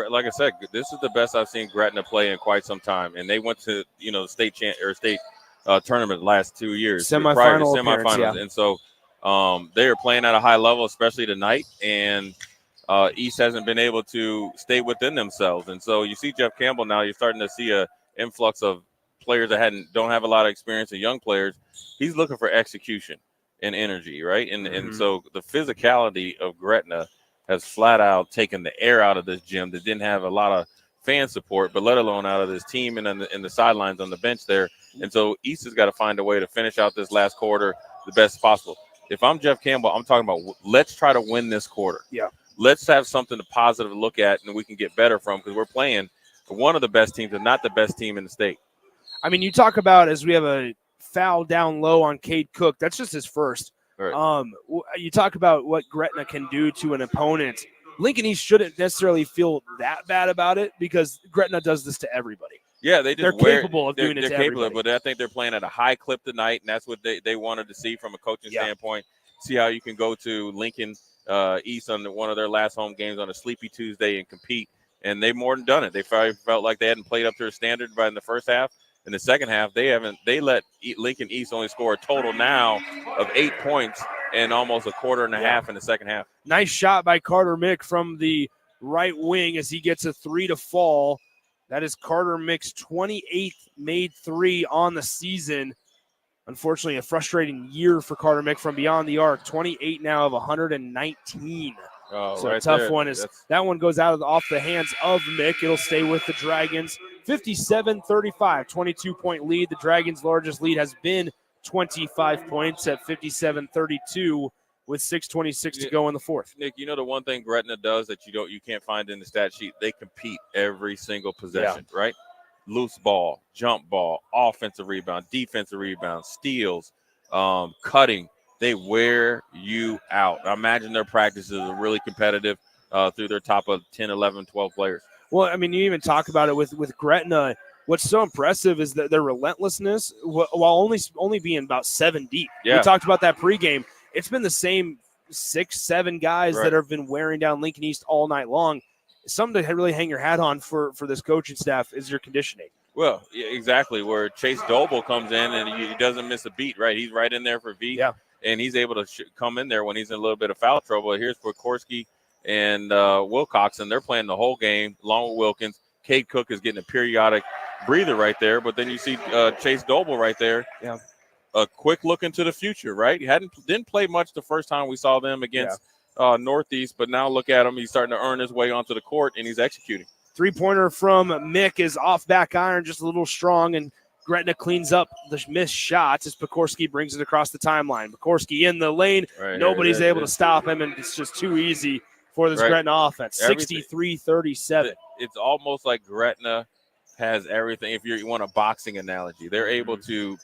Speaker 9: like I said, this is the best I've seen Gretna play in quite some time, and they went to the state tournament the last 2 years, semifinals, and so they are playing at a high level, especially tonight. And East hasn't been able to stay within themselves, and so you see Jeff Campbell now. You're starting to see a influx of players that don't have a lot of experience, and young players. He's looking for execution and energy, right? And so the physicality of Gretna has flat out taken the air out of this gym that didn't have a lot of fan support, but let alone out of this team and in the sidelines on the bench there. And so East has got to find a way to finish out this last quarter the best possible. If I'm Jeff Campbell, I'm talking about let's try to win this quarter.
Speaker 5: Yeah.
Speaker 9: Let's have something positive to look at and we can get better from, because we're playing one of the best teams and not the best team in the state.
Speaker 5: I mean, you talk about as we have a foul down low on Cade Cook. That's just his first.
Speaker 9: Right.
Speaker 5: You talk about what Gretna can do to an opponent. Lincoln East shouldn't necessarily feel that bad about it because Gretna does this to everybody.
Speaker 9: Yeah, they're
Speaker 5: capable of doing it to everybody.
Speaker 9: But I think they're playing at a high clip tonight, and that's what they wanted to see from a coaching standpoint. See how you can go to Lincoln East on one of their last home games on a sleepy Tuesday and compete, and they've more than done it. They felt like they hadn't played up to their standard in the first half. In the second half, they let Lincoln East only score a total now of 8 points and almost a quarter and a half in the second half.
Speaker 5: Nice shot by Carter Mick from the right wing as he gets a three to fall. That is Carter Mick's 28th made three on the season. Unfortunately, a frustrating year for Carter Mick from beyond the arc. 28 now of 119.
Speaker 9: Oh,
Speaker 5: so
Speaker 9: right
Speaker 5: a tough
Speaker 9: there.
Speaker 5: one. That one goes off the hands of Mick. It'll stay with the Dragons. 57-35, 22-point lead. The Dragons' largest lead has been 25 points at 57-32 with 6:26 to go in the fourth.
Speaker 9: Nick, you know the one thing Gretna does that you can't find in the stat sheet? They compete every single possession, right? Loose ball, jump ball, offensive rebound, defensive rebound, steals, cutting. They wear you out. I imagine their practices are really competitive through their top of 10, 11, 12 players.
Speaker 5: Well, I mean, you even talk about it with Gretna. What's so impressive is that their relentlessness, while only being about 7 deep.
Speaker 9: Yeah.
Speaker 5: We talked about that pregame. It's been the same 6, 7 guys that have been wearing down Lincoln East all night long. Something to really hang your hat on for this coaching staff is your conditioning.
Speaker 9: Well, yeah, exactly, where Chase Doble comes in and he doesn't miss a beat, right? He's right in there for V, and he's able to come in there when he's in a little bit of foul trouble. Here's Pokorski and Wilcoxon. They're playing the whole game, along with Wilkins. Cade Cook is getting a periodic breather right there, but then you see Chase Doble right there.
Speaker 5: Yeah.
Speaker 9: A quick look into the future, right? Didn't play much the first time we saw them against northeast, but now look at him. He's starting to earn his way onto the court, and he's executing.
Speaker 5: Three-pointer from Mick is off back iron, just a little strong, and Gretna cleans up the missed shots as Pekorski brings it across the timeline. Pekorski in the lane.
Speaker 9: Right,
Speaker 5: Nobody's able to stop him, and it's just too easy for this Gretna offense. 63-37.
Speaker 9: It's almost like Gretna has everything. If you want a boxing analogy, they're able to,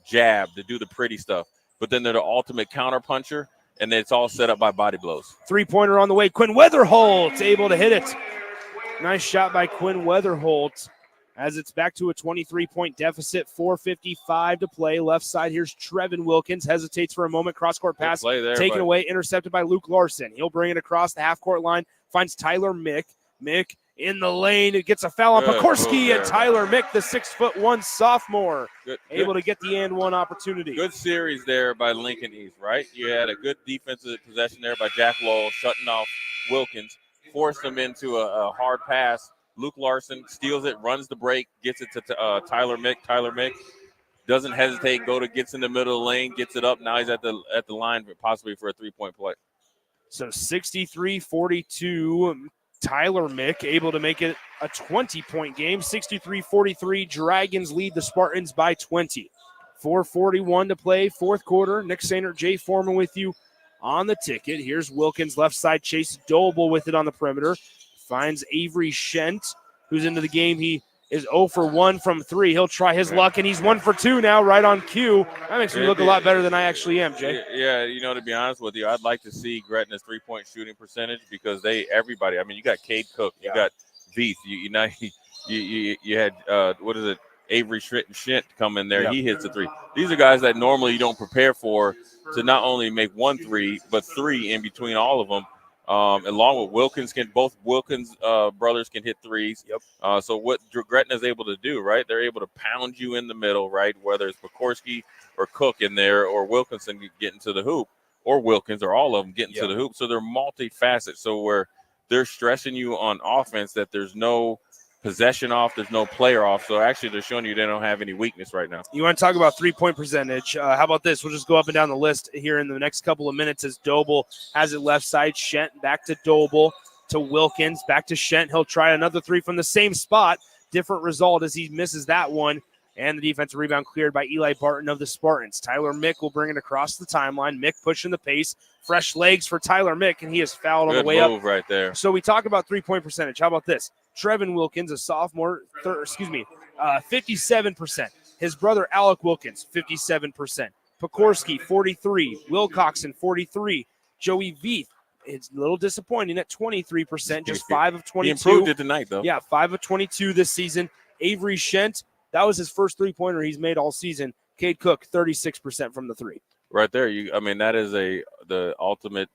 Speaker 9: jab, to do the pretty stuff, but then they're the ultimate counter puncher, and it's all set up by body blows.
Speaker 5: Three-pointer on the way. Quinn Weatherholt able to hit it. Nice shot by Quinn Weatherholt as it's back to a 23-point deficit, 4:55 to play. Left side, here's Trevin Wilkins. Hesitates for a moment. Cross-court pass taken away, intercepted by Luke Larson. He'll bring it across the half-court line, finds Tyler Mick. Mick in the lane. It gets a foul on Pekorski, and Tyler Mick, the 6'1" sophomore, able to get the and one opportunity.
Speaker 9: Good series there by Lincoln East, right? You had a good defensive possession there by Jack Lowell, shutting off Wilkins, forced him into a hard pass. Luke Larson steals it, runs the break, gets it to Tyler Mick. Tyler Mick doesn't hesitate, gets in the middle of the lane, gets it up. Now he's at the line possibly for a three-point play.
Speaker 5: So 63-42. Tyler Mick able to make it a 20-point game. 63-43. Dragons lead the Spartans by 20. 4:41 to play, fourth quarter. Nick Sainer, Jay Foreman with you on the ticket. Here's Wilkins, left side. Chase Doble with it on the perimeter. Finds Avery Shent, who's into the game. He is 0 for 1 from 3. He'll try his luck, and he's 1 for 2 now, right on cue. That makes me look a lot better than I actually am, Jay.
Speaker 9: Yeah, to be honest with you, I'd like to see Gretna's three-point shooting percentage because everybody. I mean, you got Cade Cook, you got Veith, you had Avery Shent come in there. Yep. He hits a three. These are guys that normally you don't prepare for to not only make 1 3, but 3 in between all of them. Along with Wilkins, both Wilkins brothers can hit threes.
Speaker 5: Yep.
Speaker 9: So what Gretna is able to do, right? They're able to pound you in the middle, right? Whether it's Pekorski or Cook in there, or Wilkinson getting to the hoop, or Wilkins, or all of them getting to the hoop. So they're multifaceted. So where they're stressing you on offense that there's no possession off, there's no player off. So actually they're showing you they don't have any weakness right now.
Speaker 5: You want to talk about three-point percentage. How about this? We'll just go up and down the list here in the next couple of minutes as Doble has it left side. Shent back to Doble, to Wilkins, back to Shent. He'll try another three from the same spot. Different result as he misses that one. And the defensive rebound cleared by Eli Barton of the Spartans. Tyler Mick will bring it across the timeline. Mick pushing the pace. Fresh legs for Tyler Mick, and he is fouled on the way up.
Speaker 9: Good move right there.
Speaker 5: So we talk about three-point percentage. How about this? Trevin Wilkins, a sophomore, 57%. His brother Alec Wilkins, 57%. Pekorski, 43. Wilcoxon, 43. Joey Veith, it's a little disappointing at 23%, just 5 of 22.
Speaker 9: He improved it tonight, though.
Speaker 5: Yeah, 5 of 22 this season. Avery Shent, that was his first three-pointer he's made all season. Cade Cook, 36% from the three.
Speaker 9: Right there. That is the ultimate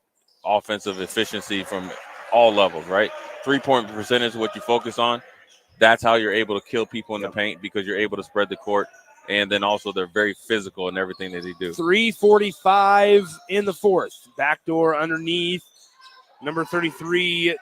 Speaker 9: offensive efficiency from all levels, right? Three-point percentage is what you focus on. That's how you're able to kill people in the paint because you're able to spread the court. And then also they're very physical in everything that they do.
Speaker 5: 3:45 in the fourth. Backdoor underneath. Number 33,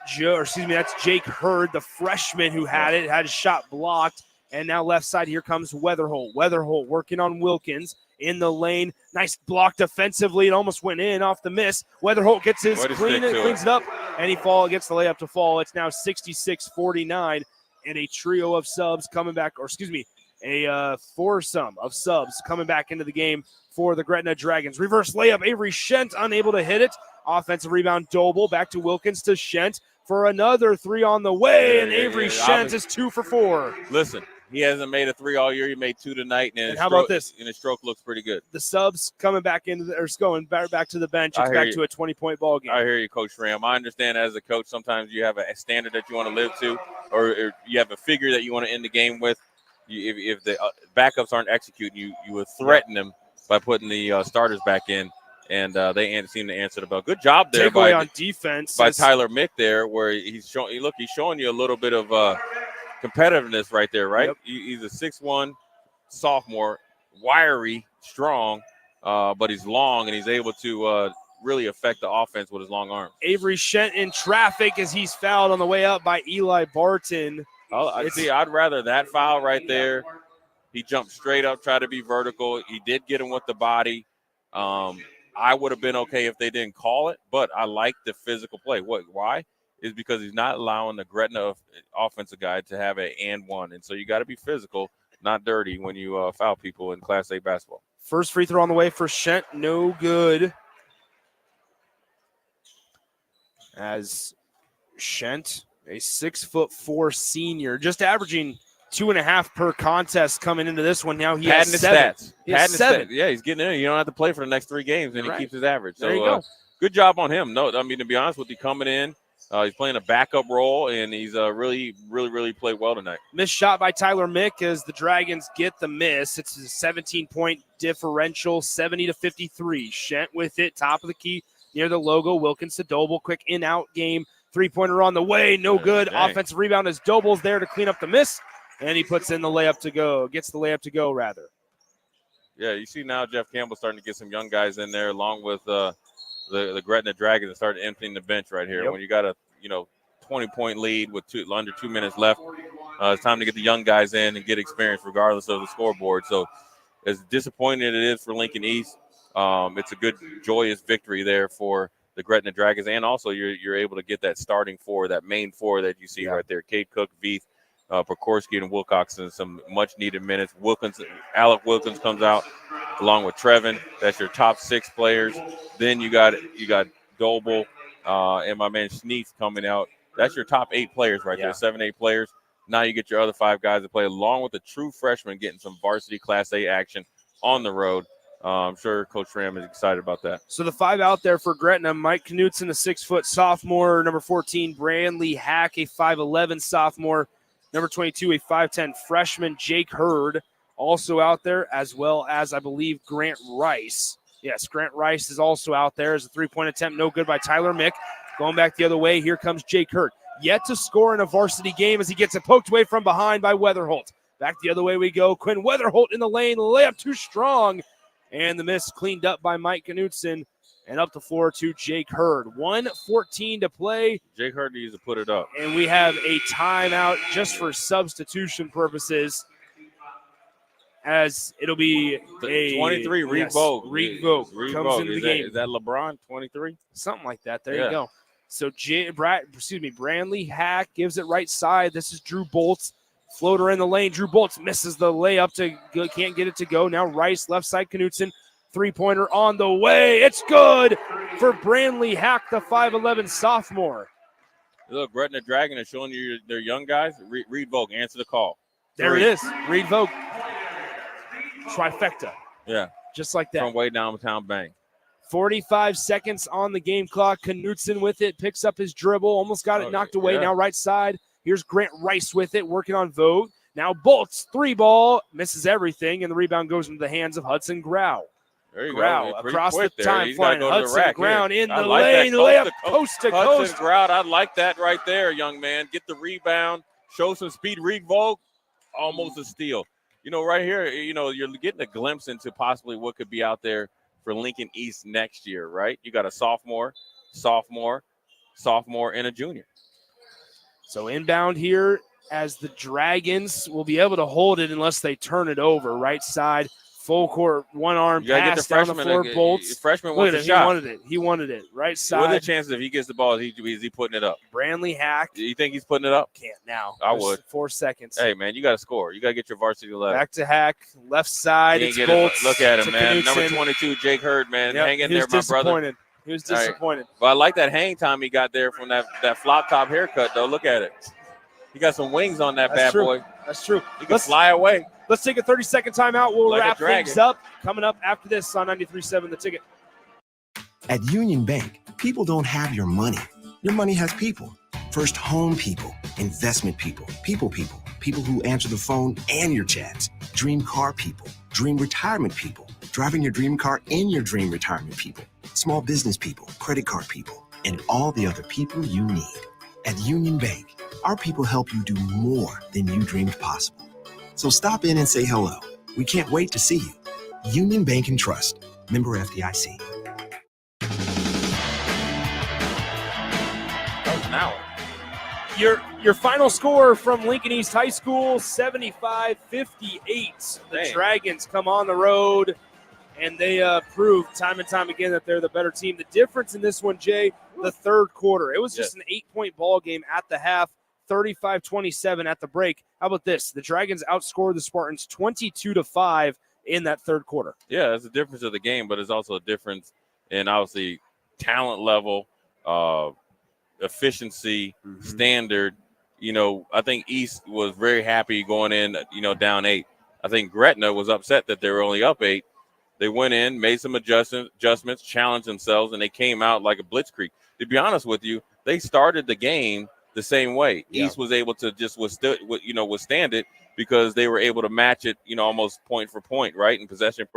Speaker 5: that's Jake Hurd, the freshman who had his shot blocked. And now left side, here comes Weatherholt. Weatherholt working on Wilkins in the lane. Nice block defensively. It almost went in off the miss. Weatherholt gets his cleans it up, and he gets the layup to fall. It's now 66-49, and a trio of subs coming back, a foursome of subs coming back into the game for the Gretna Dragons. Reverse layup, Avery Shent unable to hit it. Offensive rebound, Doble back to Wilkins to Shent for another three on the way, and Avery Shent is 2 for 4.
Speaker 9: Listen, he hasn't made a three all year. He made 2 tonight, and
Speaker 5: how about this?
Speaker 9: And his stroke looks pretty good.
Speaker 5: The subs coming back going back to the bench. It's back to a 20-point ball game.
Speaker 9: I hear you, Coach Ram. I understand as a coach, sometimes you have a standard that you want to live to, or you have a figure that you want to end the game with. If the backups aren't executing, you would threaten them by putting the starters back in. And they seem to answer the bell. Good job there
Speaker 5: on defense
Speaker 9: by Tyler Mick there, where he's showing you a little bit of competitiveness right there, right? Yep. He's a 6'1" sophomore, wiry, strong, but he's long, and he's able to really affect the offense with his long arms.
Speaker 5: Avery Shent in traffic as he's fouled on the way up by Eli Barton.
Speaker 9: I'd rather that foul right there. He jumped straight up, tried to be vertical. He did get him with the body. I would have been okay if they didn't call it, but I like the physical play. Why? Is because he's not allowing the Gretna offensive guy to have an and one. And so you got to be physical, not dirty when you foul people in Class A basketball.
Speaker 5: First free throw on the way for Shent. No good. As Shent, a 6'4" senior, just averaging 2.5 per contest coming into this one. Now he has
Speaker 9: his
Speaker 5: 7.
Speaker 9: stats.
Speaker 5: He has 7.
Speaker 9: Yeah, he's getting in. You don't have to play for the next 3 games, and he keeps his average. So
Speaker 5: there you go.
Speaker 9: Good job on him. No, I mean, to be honest with you, coming in, he's playing a backup role, and he's really played well tonight.
Speaker 5: Missed shot by Tyler Mick as the Dragons get the miss. It's a 17-point differential, 70-53. Shent with it, top of the key near the logo. Wilkins to Doble, quick in-out game. Three-pointer on the way, no good.
Speaker 9: Dang.
Speaker 5: Offensive rebound as Doble's there to clean up the miss, and he puts in the layup to go. Gets the layup to go, rather.
Speaker 9: Yeah, you see now Jeff Campbell starting to get some young guys in there, along with the Gretna Dragons, and start emptying the bench right here.
Speaker 5: Yep.
Speaker 9: When you got a 20-point lead with under 2 minutes left, it's time to get the young guys in and get experience regardless of the scoreboard. So as disappointing as it is for Lincoln East, it's a good, joyous victory there for the Gretna Dragons. And also you're able to get that starting four, that main four that you see right there, Cade Cook, Veith, Pekorski, and Wilcoxon, some much-needed minutes. Alec Wilkins comes out along with Trevin. That's your top 6 players. Then you got Doble and my man Schneitz coming out. That's your top 8 players right there, 7, 8 players. Now you get your other 5 guys to play, along with the true freshman getting some varsity Class A action on the road. I'm sure Coach Ram is excited about that.
Speaker 5: So the 5 out there for Gretna: Mike Knutson, a 6-foot sophomore. Number 14, Brandley Hack, a 5'11" sophomore. Number 22, a 5'10" freshman, Jake Hurd, also out there, as well as, I believe, Grant Rice. Yes, Grant Rice is also out there as a 3-point attempt. No good by Tyler Mick. Going back the other way, here comes Jake Hurd. Yet to score in a varsity game as he gets it poked away from behind by Weatherholt. Back the other way we go. Quinn Weatherholt in the lane. Layup too strong. And the miss cleaned up by Mike Knutson. And up the floor to Jake Hurd. 1:14 to play.
Speaker 9: Jake Hurd needs to put it up.
Speaker 5: And we have a timeout just for substitution purposes, as it'll be a
Speaker 9: 23, Reed Vogt.
Speaker 5: Reed Vogt comes into the game.
Speaker 9: Is that LeBron, 23?
Speaker 5: Something like that. There you go. So Brandley Hack gives it right side. This is Drew Bolts. Floater in the lane. Drew Bolts misses the layup can't get it to go. Now Rice, left side, Knutson. 3-pointer on the way. It's good for Brandley Hack, the 5'11" sophomore.
Speaker 9: Look, Gretna Dragon is showing you their young guys. Reed Vogt, answer the call.
Speaker 5: There it is. Reed Vogt. Trifecta.
Speaker 9: Yeah.
Speaker 5: Just like that.
Speaker 9: From way downtown, bang.
Speaker 5: 45 seconds on the game clock. Knutson with it, picks up his dribble, almost got it knocked away. Now right side. Here's Grant Rice with it, working on Vogt. Now Bolts, 3-ball, misses everything, and the rebound goes into the hands of Hudson Grau.
Speaker 9: There you
Speaker 5: Grau
Speaker 9: go.
Speaker 5: across the timeline.
Speaker 9: Go
Speaker 5: Hudson Grau in the lane, layup coast to coast.
Speaker 9: Hudson Grau, I like that right there, young man. Get the rebound, show some speed. Reed Vogt, almost a steal. Right here, you're getting a glimpse into possibly what could be out there for Lincoln East next year, right? You got a sophomore, and a junior.
Speaker 5: So inbound here as the Dragons will be able to hold it unless they turn it over. Right side, full court, one arm pass down the floor. Bolts.
Speaker 9: Freshman wants a shot.
Speaker 5: He wanted it. Right side.
Speaker 9: What are the chances if he gets the ball? Is he putting it up?
Speaker 5: Brandley Hack.
Speaker 9: Do you think he's putting it up?
Speaker 5: Can't now.
Speaker 9: I would.
Speaker 5: 4 seconds.
Speaker 9: Hey, man, you got to score. You got to get your varsity level.
Speaker 5: Back to Hack. Left side. It's Bolts.
Speaker 9: Look at him, man. Number 22, Jake Hurd, man.
Speaker 5: Yep,
Speaker 9: hang in there, my brother.
Speaker 5: He was disappointed.
Speaker 9: Right. But I like that hang time he got there from that flop top haircut, though. Look at it. He got some wings on that bad boy.
Speaker 5: That's true.
Speaker 9: He can fly away.
Speaker 5: Let's take a 30-second timeout. We'll
Speaker 9: Like a
Speaker 5: wrap
Speaker 9: dragon.
Speaker 5: things up. Coming up after this on 93.7 The Ticket.
Speaker 16: At Union Bank, people don't have your money. Your money has people. First home people, investment people, people who answer the phone and your chats. Dream car people, dream retirement people, driving your dream car in your dream retirement people. Small business people, credit card people, and all the other people you need. At Union Bank, our people help you do more than you dreamed possible. So stop in and say hello. We can't wait to see you. Union Bank and Trust. Member FDIC.
Speaker 9: That was an hour.
Speaker 5: Your final score from Lincoln East High School, 75-58. The Dragons come on the road and they proved time and time again that they're the better team. The difference in this one, Jay, the third quarter. It was just an 8-point ball game at the half, 35-27 at the break. How about this? The Dragons outscored the Spartans 22-5 in that third quarter.
Speaker 9: Yeah, it's the difference of the game, but it's also a difference in obviously talent level, efficiency, standard. I think East was very happy going in, down 8. I think Gretna was upset that they were only up 8. They went in, made some adjustments, challenged themselves, and they came out like a blitzkrieg. To be honest with you, they started the game the same way.
Speaker 5: Yeah.
Speaker 9: East was able to just withstand it because they were able to match it, almost point for point, right, and possession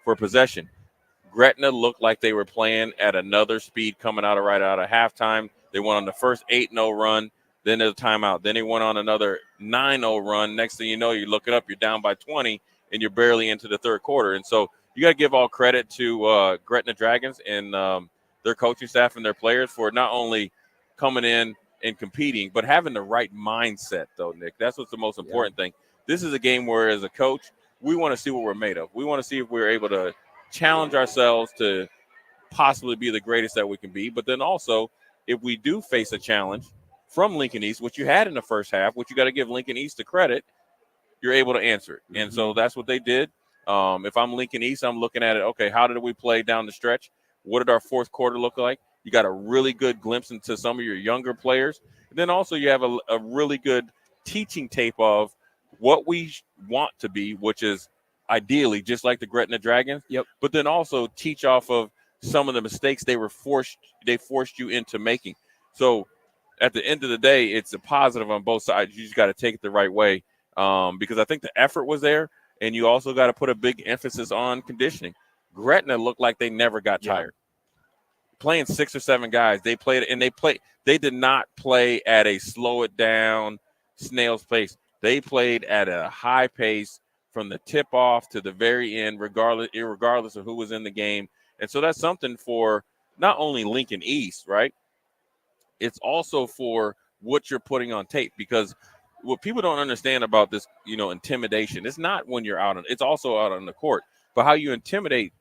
Speaker 9: for possession. Gretna looked like they were playing at another speed coming out of halftime. They went on the first 8-0 run. Then there's a timeout. Then they went on another 9-0 run. Next thing you know, you look it up, you're down by 20, and you're barely into the third quarter. And so you got to give all credit to Gretna Dragons and their coaching staff and their players for not only coming in and competing, but having the right mindset, though, Nick. That's what's the most important thing. This is a game where, as a coach, we want to see what we're made of. We want to see if we're able to challenge ourselves to possibly be the greatest that we can be. But then also, if we do face a challenge from Lincoln East, which you had in the first half, which you got to give Lincoln East the credit, you're able to answer it. And so that's what they did. If I'm Lincoln East, I'm looking at it, okay, how did we play down the stretch? What did our fourth quarter look like? You got a really good glimpse into some of your younger players. And then also you have a really good teaching tape of what we want to be, which is ideally just like the Gretna Dragons.
Speaker 5: Yep.
Speaker 9: But then also teach off of some of the mistakes they forced you into making. So at the end of the day, it's a positive on both sides. You just got to take it the right way because I think the effort was there, and you also got to put a big emphasis on conditioning. Gretna looked like they never got tired. Playing 6 or 7 guys, they played, and they did not play at a slow it down, snail's pace. They played at a high pace from the tip off to the very end, regardless of who was in the game. And so that's something for not only Lincoln East, right? It's also for what you're putting on tape, because what people don't understand about this, intimidation, it's not when you're it's also out on the court, but how you intimidate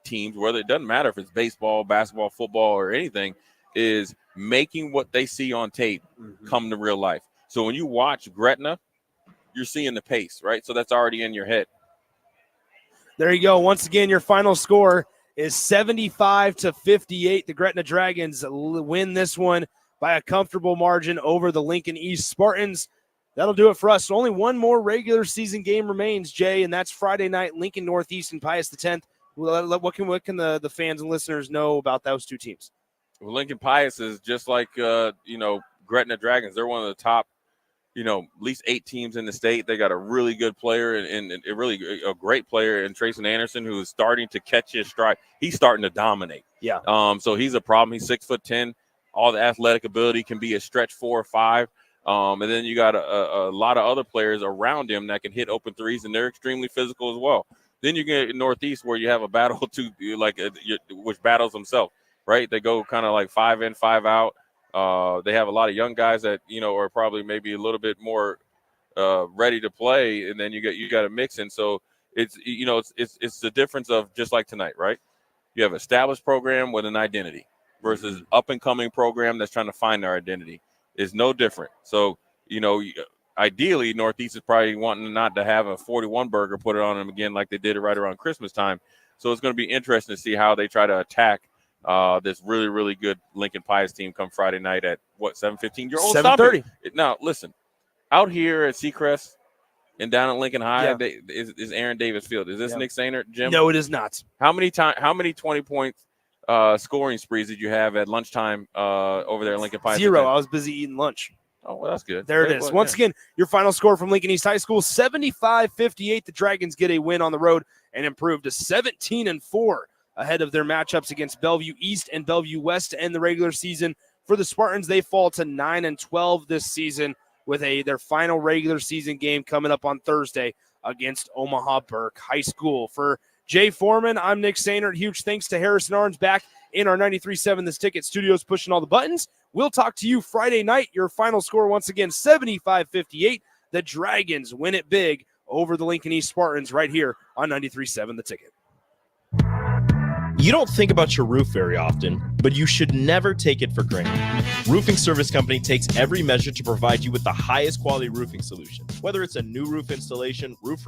Speaker 9: teams, whether it doesn't matter if it's baseball, basketball, football, or anything, is making what they see on tape come to real life. So when you watch Gretna, you're seeing the pace, right? So that's already in your head.
Speaker 5: There you go. Once again, your final score is 75-58. The Gretna Dragons win this one by a comfortable margin over the Lincoln East Spartans. That'll do it for us. So only one more regular season game remains, Jay, and that's Friday night, Lincoln Northeast and Pius X. What can the fans and listeners know about those two teams?
Speaker 9: Well, Lincoln Pius is just like, Gretna Dragons. They're one of the top, at least 8 teams in the state. They got a really good player and a great player in Trayson Anderson, who is starting to catch his stride. He's starting to dominate.
Speaker 5: Yeah.
Speaker 9: So he's a problem. He's 6'10". All the athletic ability, can be a stretch 4 or 5. And then you got a lot of other players around him that can hit open threes, and they're extremely physical as well. Then you get Northeast, where you have a battle which battles themselves, right? They go kind of like 5 in, 5 out. They have a lot of young guys that are probably maybe a little bit more ready to play, and then you got a mix. And so it's the difference of just like tonight, right? You have established program with an identity versus up and coming program that's trying to find their identity. Is no different. So ideally, Northeast is probably wanting not to have a 41 burger put it on them again like they did it right around Christmas time. So it's going to be interesting to see how they try to attack this really, really good Lincoln Pius team come Friday night at 7:15. You're
Speaker 5: 7:30.
Speaker 9: Now, listen, out here at Seacrest and down at Lincoln High is Aaron Davis Field. Is this Nick Sainer, Jim?
Speaker 5: No, it is not.
Speaker 9: How many 20-point scoring sprees did you have at lunchtime over there at Lincoln Pius?
Speaker 5: 0. I was busy eating lunch.
Speaker 9: Oh, well, that's good.
Speaker 5: There it is. Once again, your final score from Lincoln East High School, 75-58. The Dragons get a win on the road and improve to 17-4 ahead of their matchups against Bellevue East and Bellevue West to end the regular season. For the Spartans, they fall to 9-12 this season with their final regular season game coming up on Thursday against Omaha Burke High School. For Jay Foreman, I'm Nick Sainer. Huge thanks to Harrison Arns back in our 93.7 This Ticket studios pushing all the buttons. We'll talk to you Friday night. Your final score, once again, 75-58. The Dragons win it big over the Lincoln East Spartans right here on 93.7 The Ticket.
Speaker 4: You don't think about your roof very often, but you should never take it for granted. Roofing Service Company takes every measure to provide you with the highest quality roofing solution. Whether it's a new roof installation, roof